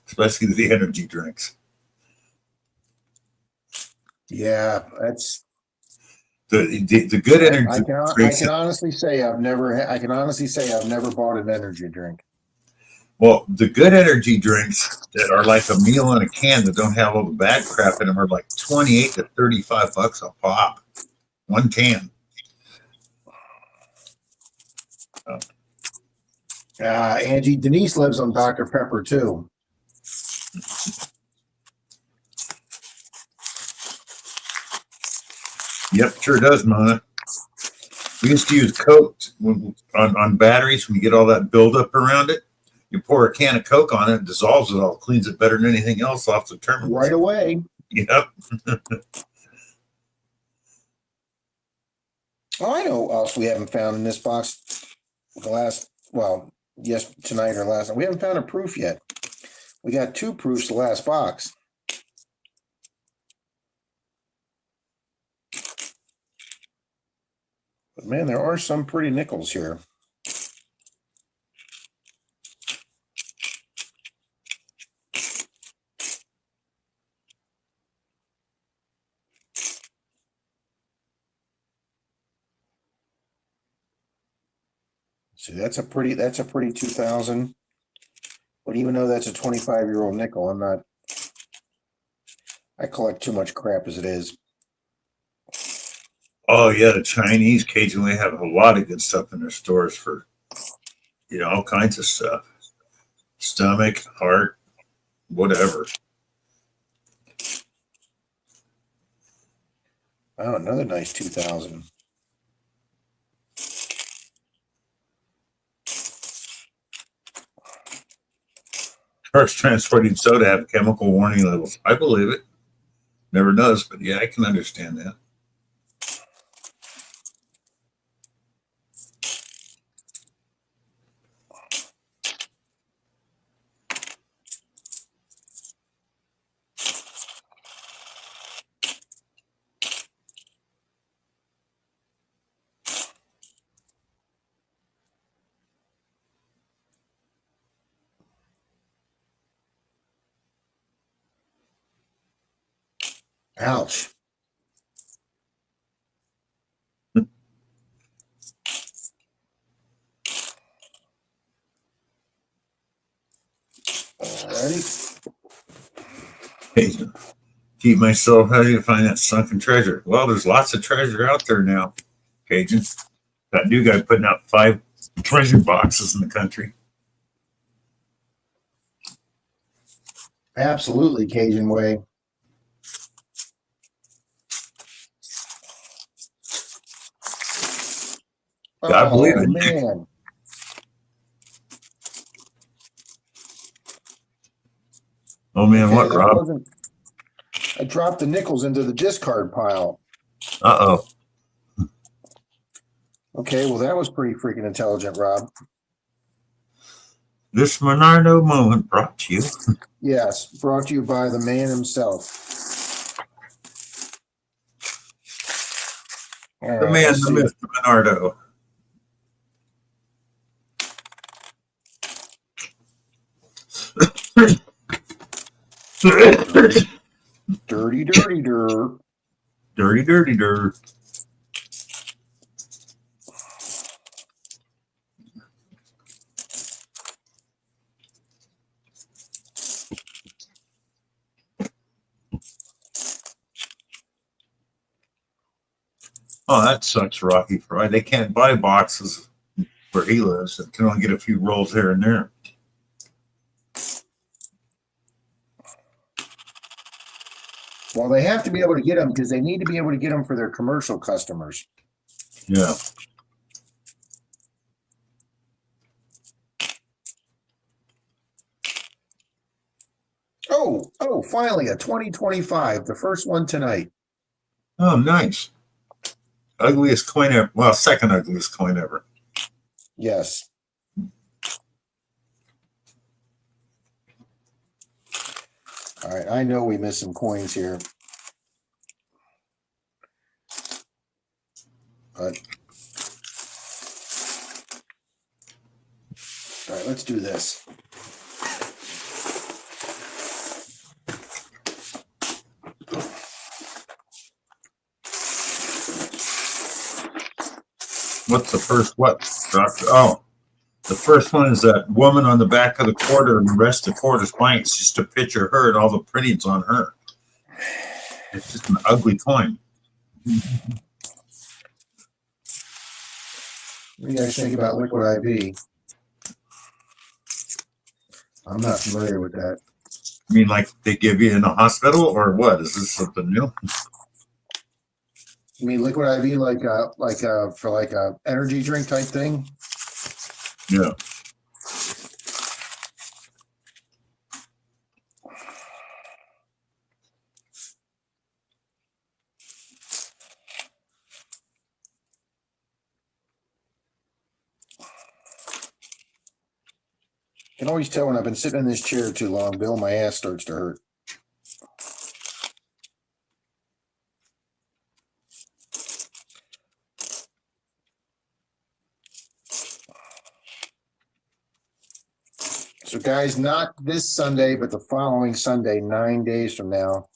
especially the energy drinks. Yeah, that's the good energy I can honestly say I've never bought an energy drink. Well, the good energy drinks that are like a meal in a can that don't have all the bad crap in them are like 28 to 35 bucks a pop. One can. Angie, Denise lives on Dr. Pepper too. Yep, sure does, Mona. We used to use Coke on batteries when you get all that buildup around it. You pour a can of Coke on it, it dissolves it all, cleans it better than anything else off the terminals. Right away. Yep. Oh, I know what else we haven't found in this box. Tonight or last night. We haven't found a proof yet. We got 2 proofs the last box. But man, there are some pretty nickels here. See, that's a pretty 2000. But even though that's a 25-year-old nickel, I collect too much crap as it is. Oh yeah, the Chinese occasionally have a lot of good stuff in their stores for all kinds of stuff. Stomach, heart, whatever. Oh, another nice 2000. Cars transporting soda have chemical warning labels. I believe it. Never does, but yeah, I can understand that. Ouch. Alrighty. Hey, keep myself. How do you find that sunken treasure? Well, there's lots of treasure out there now, Cajun. That new guy putting out 5 treasure boxes in the country. Absolutely, Cajun way. I believe it. Man. Oh man, okay, what, Rob? I dropped the nickels into the discard pile. Uh-oh. Okay, well, that was pretty freaking intelligent, Rob. This Menardo moment brought to you. Yes, brought to you by the man himself. The man, the myth, Menardo. Dirty, dirty, dir. Dirty, dirty, dir. Oh, that sucks, Rocky Fry. They can't buy boxes where he lives. They can only get a few rolls here and there. Well, they have to be able to get them because they need to be able to get them for their commercial customers. Yeah. Oh, finally a 2025, the first one tonight. Oh, nice. Ugliest coin ever. Well, second ugliest coin ever. Yes. All right, I know we missed some coins here. But all right, let's do this. What's the first what, Doctor? Oh, the first one is that woman on the back of the quarter, and the rest of the quarter's blank. It's just a picture of her and all the printings on her. It's just an ugly coin. What do you guys think about liquid IV? I'm not familiar with that. I mean, like they give you in a hospital, or what? Is this something new? You mean liquid IV for like a energy drink type thing? Yeah. I can always tell when I've been sitting in this chair too long, Bill, my ass starts to hurt. So guys, not this Sunday, but the following Sunday, 9 days from now,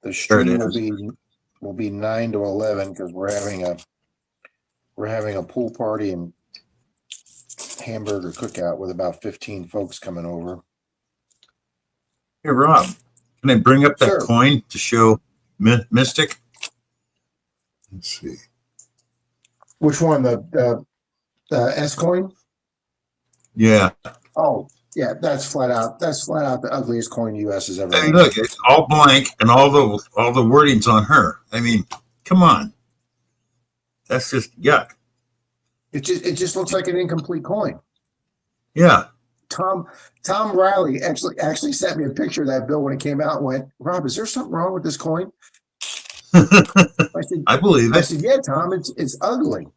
the stream will be 9 to 11 because we're having a pool party and hamburger cookout with about 15 folks coming over. Hey, Rob, can I bring up that Sure. coin to show Mystic? Let's see. Which one? The S coin? Yeah. Oh, yeah, that's flat out the ugliest coin the US has ever I mean, made. look, it's all blank and all the wordings on her. I mean, come on. That's just yuck. It just looks like an incomplete coin. Yeah. Tom Riley actually sent me a picture of that bill when it came out and went, Rob, is there something wrong with this coin? I believe I it. said, yeah, Tom, it's ugly.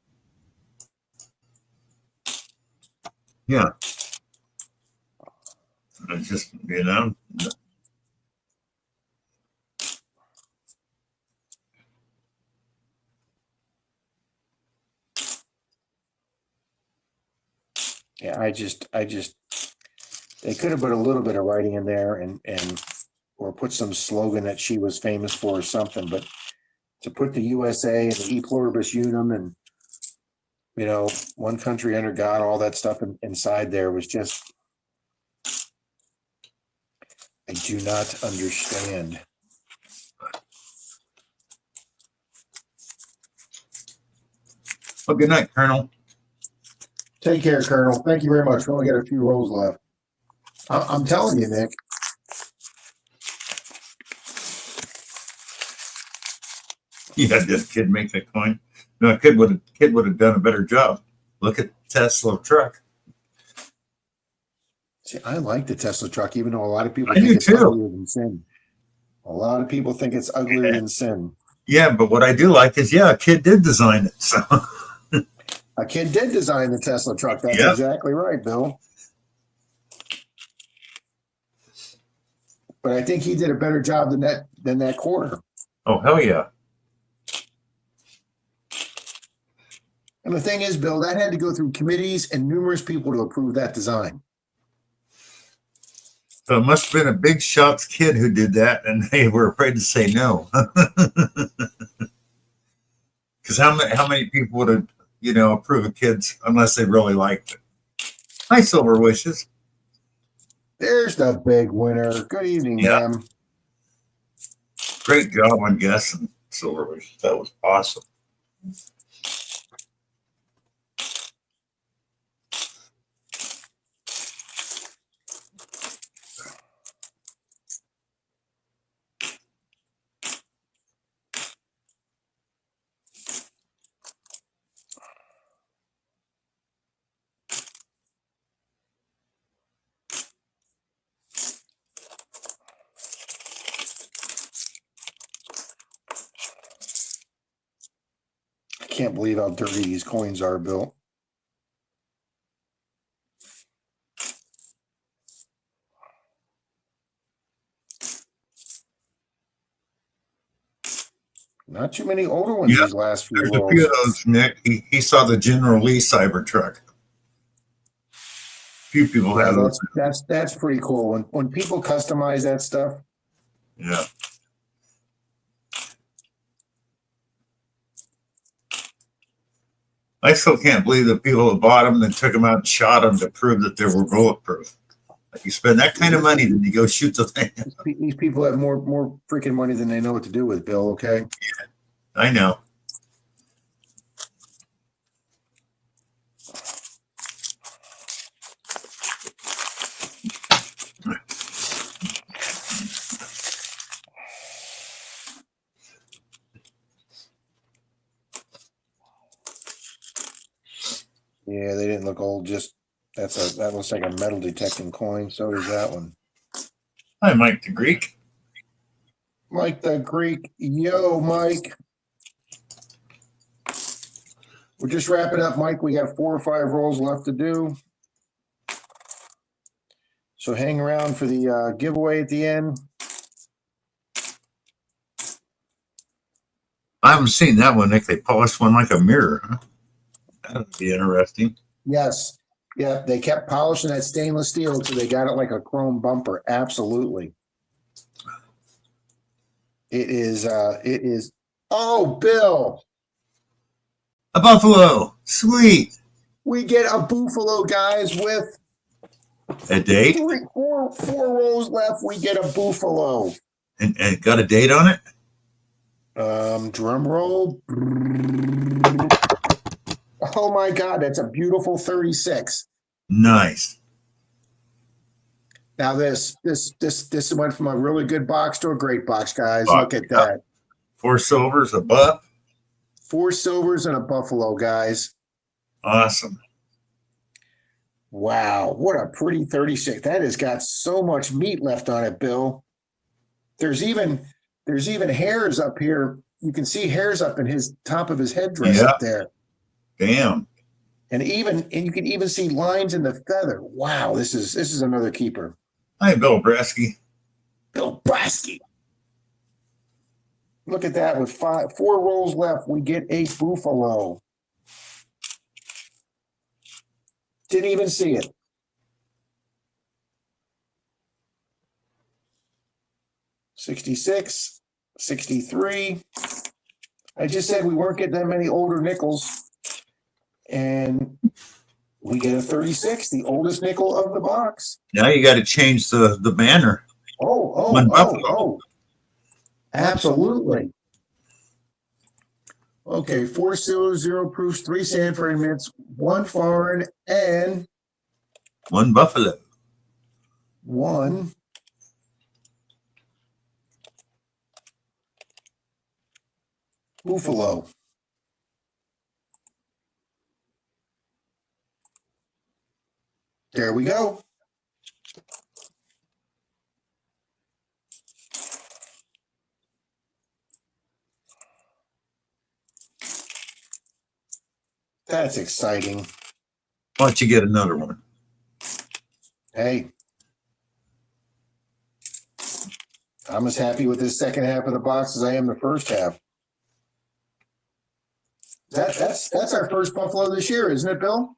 Yeah. It's just, Yeah, I just they could have put a little bit of writing in there and or put some slogan that she was famous for or something, but to put the USA and the E pluribus unum and one country under God, all that stuff inside there was just, I do not understand. well, good night, Colonel. Take care, Colonel. Thank you very much. We only got a few rolls left. I'm telling you, Nick. Yeah, did a kid make that coin? No, a kid would have done a better job. Look at Tesla truck. See, I like the Tesla truck, even though a lot of people I think do it's too. uglier than sin. A lot of people think it's uglier than sin. Yeah, but what I do like is, a kid did design it. So A kid did design the Tesla truck. That's Yep. exactly right, Bill. But I think he did a better job than that quarter. Oh, hell yeah. And the thing is, Bill, that had to go through committees and numerous people to approve that design. So it must have been a big shots kid who did that, and they were afraid to say no. Because how many people would have, approve of kids unless they really liked it? Hi, Silver Wishes. There's the big winner. Good evening, ma'am. Great job on guessing, Silver Wishes. That was awesome. can't believe how dirty these coins are, Bill. Not too many older ones Yeah, these last few there's a few of rolls. those, Nick. He saw the General Lee Cybertruck. Few people Yeah, have those. that's pretty cool. When people customize that stuff. Yeah. I still can't believe the people that bought them and took them out and shot them to prove that they were bulletproof. Like you spend that kind of money, then you go shoot the thing. These people have more freaking money than they know what to do with, Bill, okay? I know. Yeah, they didn't look old. Just that looks like a metal detecting coin. So does that one. Hi, Mike the Greek. Mike the Greek. Yo, Mike. We're just wrapping up, Mike. We got 4 or 5 rolls left to do. So hang around for the giveaway at the end. I haven't seen that one, Nick. They polished one like a mirror. Huh? That would be interesting. Yes. Yeah, they kept polishing that stainless steel until they got it like a chrome bumper. Absolutely. It is. Oh, Bill. A buffalo. Sweet. We get a buffalo, guys, with A date? 4 rolls left. We get a buffalo. And it got a date on it? Drum roll. Oh my God, that's a beautiful 36. Nice. Now this went from a really good box to a great box, guys. Look at that. 4 silvers, a buff. 4 silvers and a buffalo, guys. Awesome. Wow, what a pretty 36. That has got so much meat left on it, Bill. There's even hairs up here. You can see hairs up in his top of his headdress up there. Damn. And you can even see lines in the feather. Wow, this is another keeper. Hi, Bill Bresky. Bill Bresky. Look at that. With 4 rolls left, we get a buffalo. Didn't even see it. $66, $63. I just said we weren't getting that many older nickels. And we get a 36, the oldest nickel of the box. Now you got to change the banner. Oh. Absolutely. Okay, 4 silver, 0 proofs, 3 San Fran mints, 1 foreign, and 1 buffalo. 1 buffalo. There we go. That's exciting. Why don't you get another one? Hey, I'm as happy with this second half of the box as I am the first half. That's our first buffalo this year, isn't it, Bill?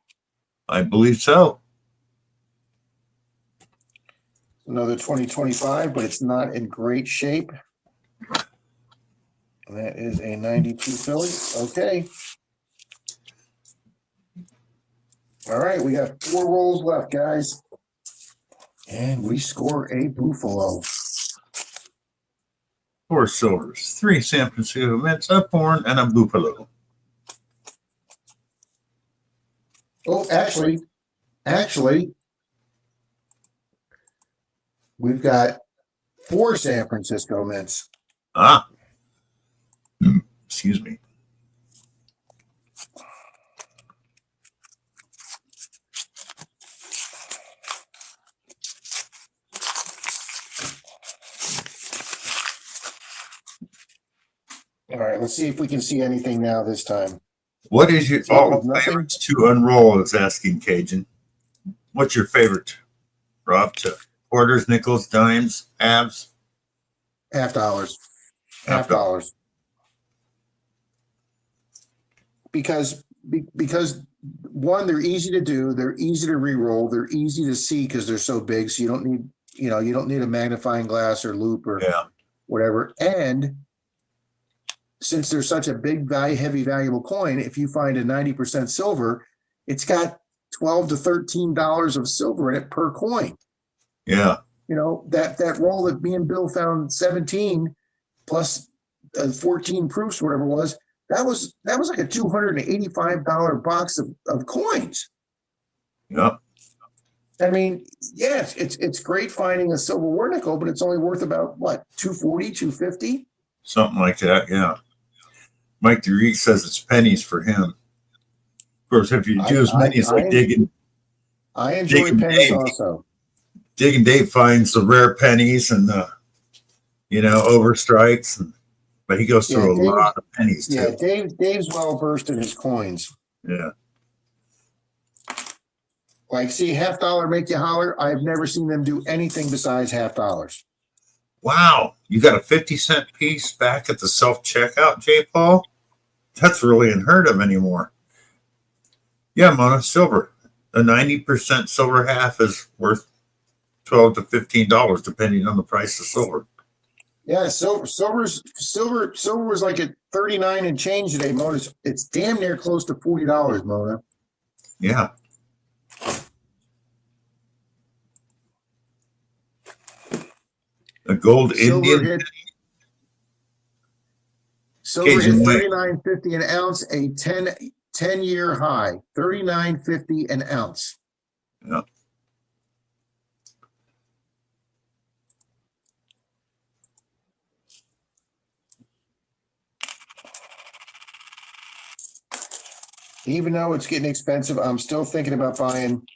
I believe so. Another 2025, but it's not in great shape. That is a 92 Philly. Okay. All right, we got 4 rolls left, guys. And we score a buffalo. 4 silvers, 3 San Francisco mints, a foreign, and a buffalo. Oh, actually, we've got 4 San Francisco mints. Ah. Excuse me. All right, let's see if we can see anything now this time. What is your So all nothing, favorites to unroll? Is asking Cajun. What's your favorite, Rob? To quarters, nickels, dimes, halves, half dollars, half half dollars. dollars. Because one, they're easy to do, they're easy to re-roll, they're easy to see because they're so big. So you don't need, you don't need a magnifying glass or loop or Yeah, whatever. And since they're such a big heavy valuable coin, if you find a 90% silver, it's got $12 to $13 of silver in it per coin. yeah, That roll that me and Bill found 17 plus 14 proofs, whatever it was, that was like a $285 box of coins. yeah. I mean, yes, it's great finding a silverware nickel, but it's only worth about what, 240, 250? Something like that. Yeah. Mike DeReek says it's pennies for him. Of course, if you do as many as like I enjoy digging pennies Dave, also. digging Dave finds the rare pennies and the overstrikes, but he goes through a lot of pennies too. Yeah, Dave's well versed in his coins. Yeah. Like, see, half dollar make you holler. I've never seen them do anything besides half dollars. Wow, you got a 50-cent piece back at the self-checkout, J. Paul? That's really unheard of anymore. Yeah, Mona, silver. A 90% silver half is worth $12 to $15, depending on the price of silver. Yeah, silver was like at 39 and change today, Mona. It's damn near close to $40, Mona. Yeah. A gold Indian. Silver hit $39.50 an ounce, a 10-year high. $39.50 an ounce. Yeah. Even though it's getting expensive, I'm still thinking about buying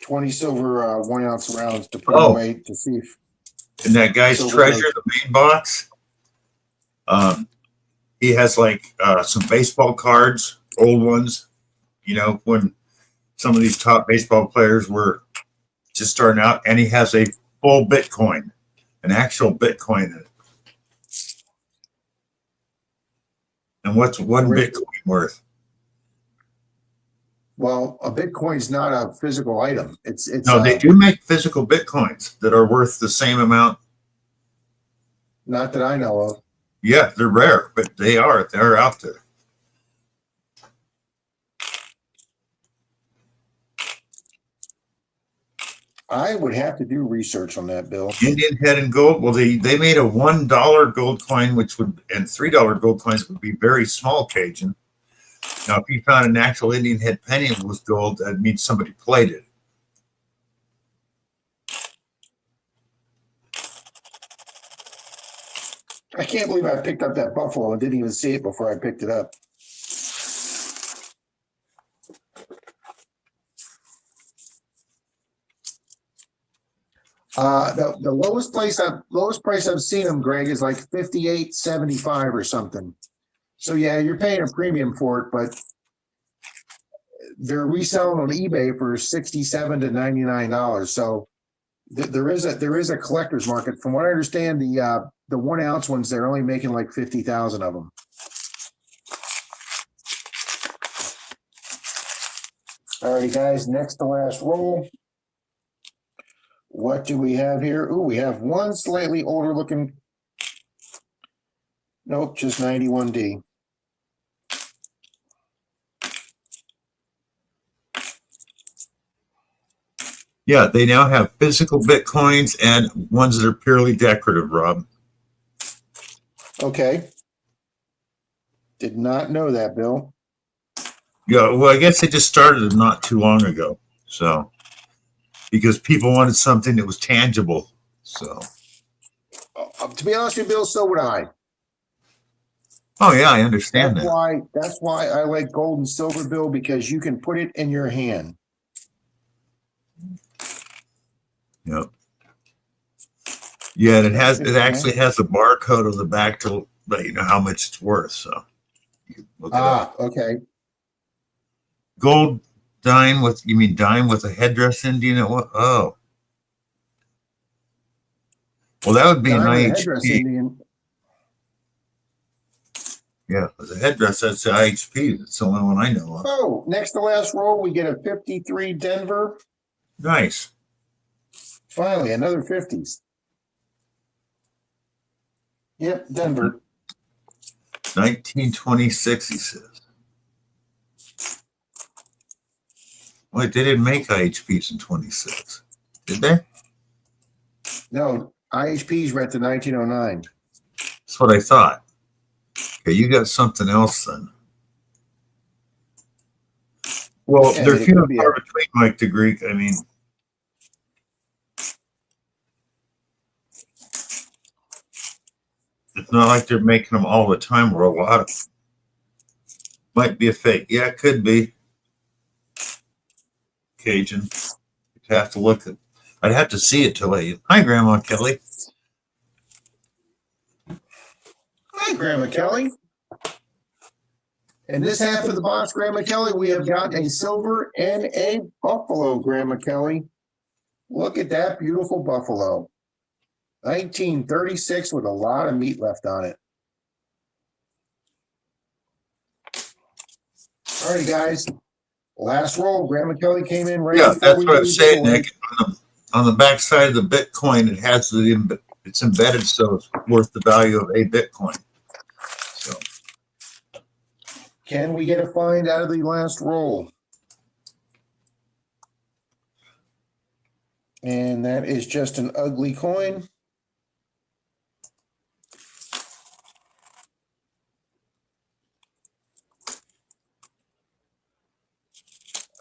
20 silver 1 ounce rounds to put away to see if. In that guy's treasure, the main box, he has like some baseball cards, old ones, when some of these top baseball players were just starting out, and he has a full Bitcoin, an actual Bitcoin. And what's one Bitcoin worth? Well, a Bitcoin is not a physical item. It's no, they do make physical Bitcoins that are worth the same amount. Not that I know of. Yeah, they're rare, but they're out there. I would have to do research on that, Bill. Indian head and gold. Well, they made a $1 gold coin, and $3 gold coins would be very small, Cajun. Now, if you found an actual Indian head penny and was gold, that means somebody played it. I can't believe I picked up that buffalo and didn't even see it before I picked it up. The lowest price I've seen them, Greg, is like $58.75 or something. So yeah, you're paying a premium for it, but they're reselling on eBay for $67 to $99. So there is a collector's market. From what I understand, the 1 ounce ones, they're only making like 50,000 of them. All righty, guys, next to last roll. What do we have here? Ooh, we have one slightly older looking. Nope, just 91D. Yeah, they now have physical Bitcoins and ones that are purely decorative, Rob. Okay. Did not know that, Bill. Yeah, well, I guess they just started not too long ago. So, because people wanted something that was tangible. So, to be honest with you, Bill, so would I. Oh yeah, I understand that. That's why I like gold and silver, Bill, because you can put it in your hand. Yep. Yeah, it actually has a barcode on the back to let you know how much it's worth. So Look it up. Okay. Gold dime with, you mean dime with a headdress Indian? Oh. Well, that would be an Dime with a headdress IHP. Indian. Yeah, with a headdress, that's the IHP. That's the only one I know of. Oh, next to last roll, we get a 53 Denver. Nice. Finally, another 50s. Yep, Denver. 1926, he says. Wait, they didn't make IHPs in 26, did they? No, IHPs went to 1909. That's what I thought. Okay, you got something else then. Well, Yeah, they're it few could and be far between, Mike the Greek. I mean, it's not like they're making them all the time, or a lot of them. Might be a fake. Yeah, it could be. Cajun. You'd have to look at. I'd have to see it till I. Hi, Grandma Kelly. Hi, Grandma Kelly. In this half of the box, Grandma Kelly, we have got a silver and a buffalo, Grandma Kelly. Look at that beautiful buffalo. 1936 with a lot of meat left on it. All right, guys. Last roll. Grandma Kelly came in right Yeah, before that's we what I do was the saying, giveaway. Nick. On the back side of the Bitcoin, it has the it's embedded, so it's worth the value of a Bitcoin. So Can we get a find out of the last roll? And that is just an ugly coin.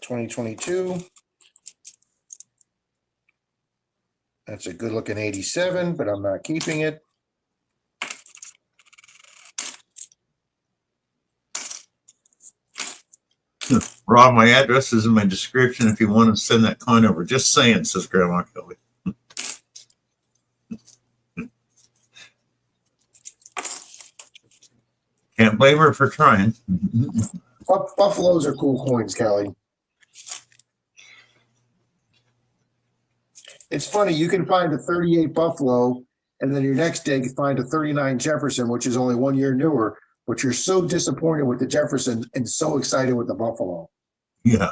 $2022. That's a good looking 87, but I'm not keeping it. Rob, my address is in my description if you want to send that coin over. Just saying, says Grandma Kelly. Can't blame her for trying. Buffaloes are cool coins, Kelly. It's funny, you can find a 38 Buffalo, and then your next day you can find a 39 Jefferson, which is only 1 year newer, but you're so disappointed with the Jefferson and so excited with the Buffalo. Yeah.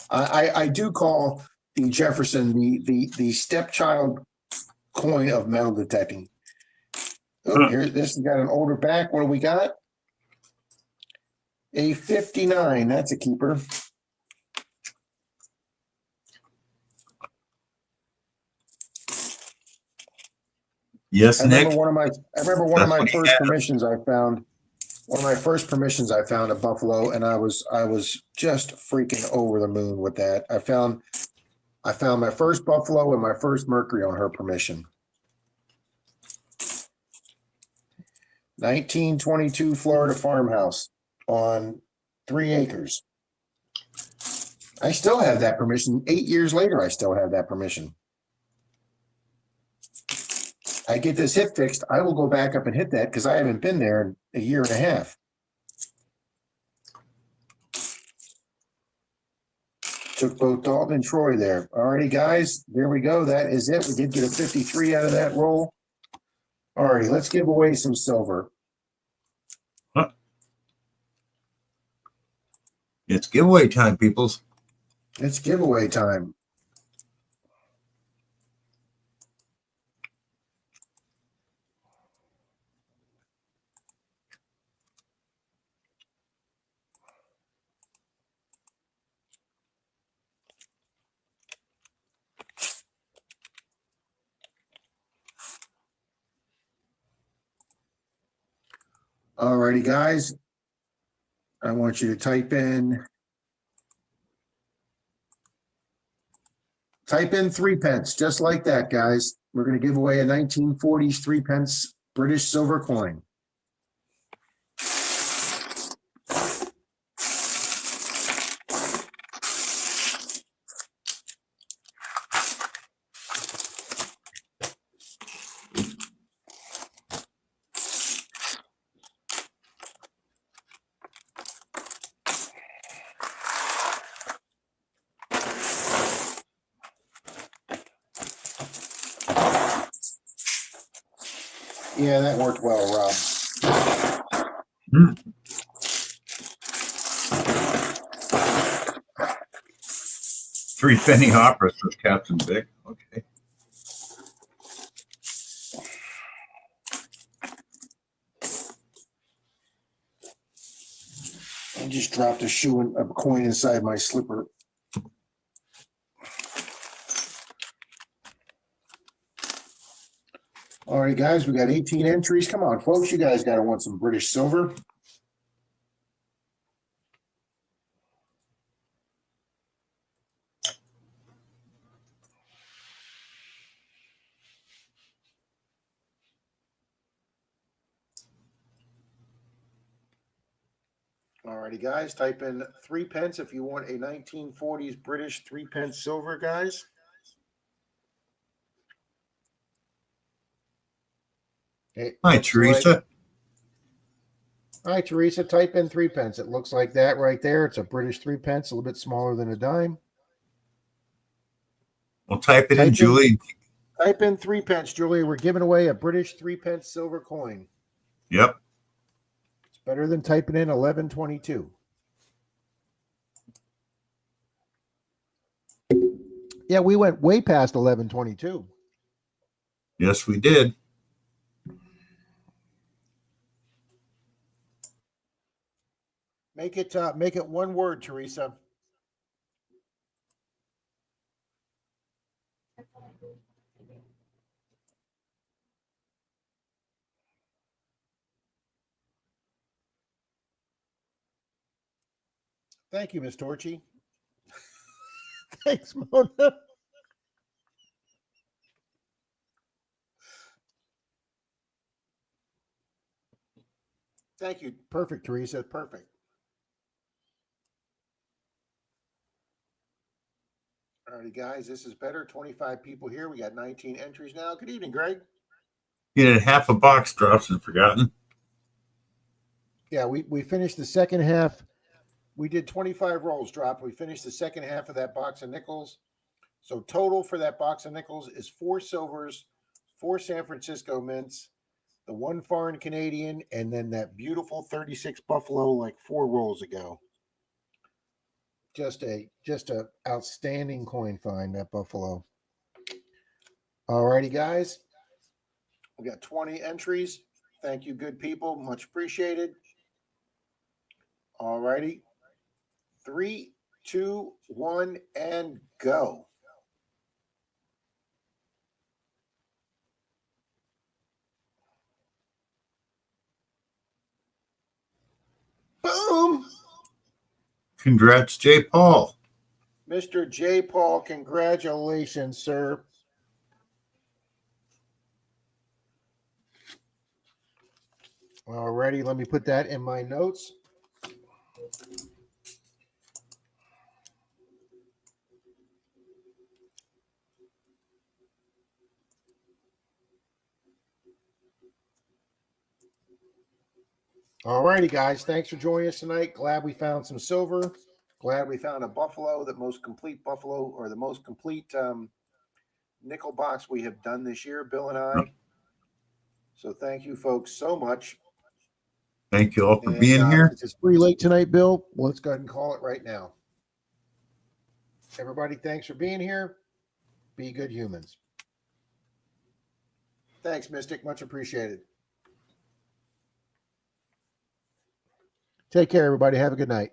I do call the Jefferson the stepchild coin of metal detecting. Oh, here, this has got an older back. What do we got? A 59. That's a keeper. Yes, I remember Nick. one of my That's what he first had. permissions I found. One of my first permissions I found a Buffalo, and I was just freaking over the moon with that. I found my first Buffalo and my first Mercury on her permission. 1922 Florida farmhouse on 3 acres. I still have that permission. 8 years later, I still have that permission. I get this hit fixed, I will go back up and hit that because I haven't been there in a year and a half. Took both Dalton and Troy there. Alrighty, guys, there we go. That is it. We did get a 53 out of that roll. Alrighty, let's give away some silver. Huh? It's giveaway time, peoples. It's giveaway time. Alrighty, guys. I want you to type in 3 pence, just like that, guys. We're going to give away a 1940s 3 pence British silver coin. Yeah, that worked well, Rob. Hmm. Three penny opera, says Captain Vic. Okay. I just dropped a coin inside my slipper. All right, guys, we got 18 entries. Come on, folks. You guys got to want some British silver. All righty, guys. Type in 3 pence if you want a 1940s British 3 pence silver, guys. It Hi, looks Teresa. like. All right, Teresa, type in 3 pence. It looks like that right there. It's a British 3 pence, a little bit smaller than a dime. We'll type it in, Julie. Type in 3 pence, Julie. We're giving away a British 3 pence silver coin. Yep. It's better than typing in 1122. Yeah, we went way past 1122. Yes, we did. Make it one word, Teresa. Thank you, Miss Torchy. Thanks, Mona. Thank you. Perfect, Teresa. Perfect. All righty, guys. This is better. 25 people here. We got 19 entries now. Good evening, Greg. You had half a box drops and forgotten. Yeah, we finished the second half. We did 25 rolls drop. We finished the second half of that box of nickels. So total for that box of nickels is 4 silvers, 4 San Francisco mints, the 1 foreign Canadian, and then that beautiful 36 Buffalo like 4 rolls ago. Just a outstanding coin find, that Buffalo. All righty, guys. We got 20 entries. Thank you, good people. Much appreciated. All righty. 3, 2, 1, and go. Boom! Congrats, J. Paul. Mr. J. Paul, congratulations, sir. All righty, let me put that in my notes. All righty, guys. Thanks for joining us tonight. Glad we found some silver. Glad we found a Buffalo, the most complete Buffalo, or the most complete nickel box we have done this year, Bill and I. So thank you, folks, so much. Thank you all for being here. Since it's pretty late tonight, Bill, let's go ahead and call it right now. Everybody, thanks for being here. Be good humans. Thanks, Mystic. Much appreciated. Take care, everybody. Have a good night.